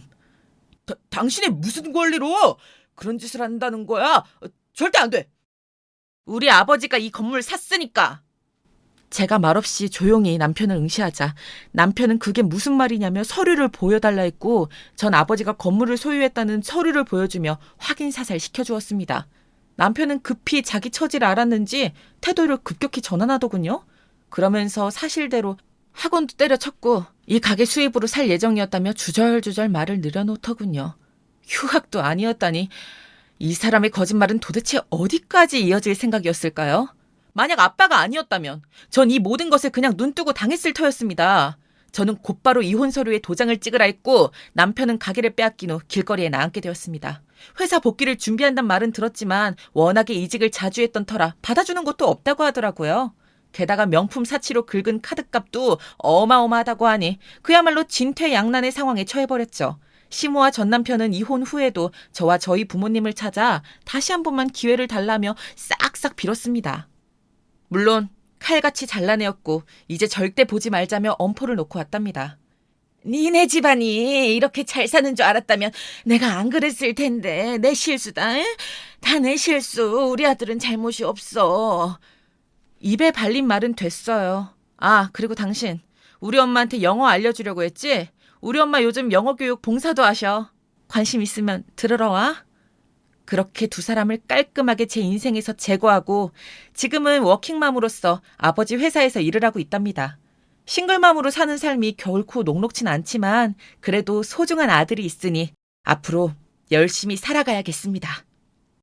당신이 무슨 권리로 그런 짓을 한다는 거야? 절대 안 돼. 우리 아버지가 이 건물 샀으니까. 제가 말없이 조용히 남편을 응시하자 남편은 그게 무슨 말이냐며 서류를 보여달라 했고 전 아버지가 건물을 소유했다는 서류를 보여주며 확인 사살 시켜주었습니다. 남편은 급히 자기 처지를 알았는지 태도를 급격히 전환하더군요. 그러면서 사실대로 학원도 때려쳤고 이 가게 수입으로 살 예정이었다며 주절주절 말을 늘어놓더군요. 휴학도 아니었다니 이 사람의 거짓말은 도대체 어디까지 이어질 생각이었을까요? 만약 아빠가 아니었다면 전 이 모든 것을 그냥 눈뜨고 당했을 터였습니다. 저는 곧바로 이혼 서류에 도장을 찍으라 했고 남편은 가게를 빼앗긴 후 길거리에 나앉게 되었습니다. 회사 복귀를 준비한단 말은 들었지만 워낙에 이직을 자주 했던 터라 받아주는 것도 없다고 하더라고요. 게다가 명품 사치로 긁은 카드값도 어마어마하다고 하니 그야말로 진퇴양난의 상황에 처해버렸죠. 시모와 전 남편은 이혼 후에도 저와 저희 부모님을 찾아 다시 한 번만 기회를 달라며 싹싹 빌었습니다. 물론 칼같이 잘라내었고 이제 절대 보지 말자며 엄포를 놓고 왔답니다. 니네 집안이 이렇게 잘 사는 줄 알았다면 내가 안 그랬을 텐데 내 실수다. 다 내 실수. 우리 아들은 잘못이 없어. 입에 발린 말은 됐어요. 아, 그리고 당신 우리 엄마한테 영어 알려주려고 했지? 우리 엄마 요즘 영어 교육 봉사도 하셔. 관심 있으면 들으러 와. 그렇게 두 사람을 깔끔하게 제 인생에서 제거하고 지금은 워킹맘으로서 아버지 회사에서 일을 하고 있답니다. 싱글맘으로 사는 삶이 결코 녹록진 않지만 그래도 소중한 아들이 있으니 앞으로 열심히 살아가야겠습니다.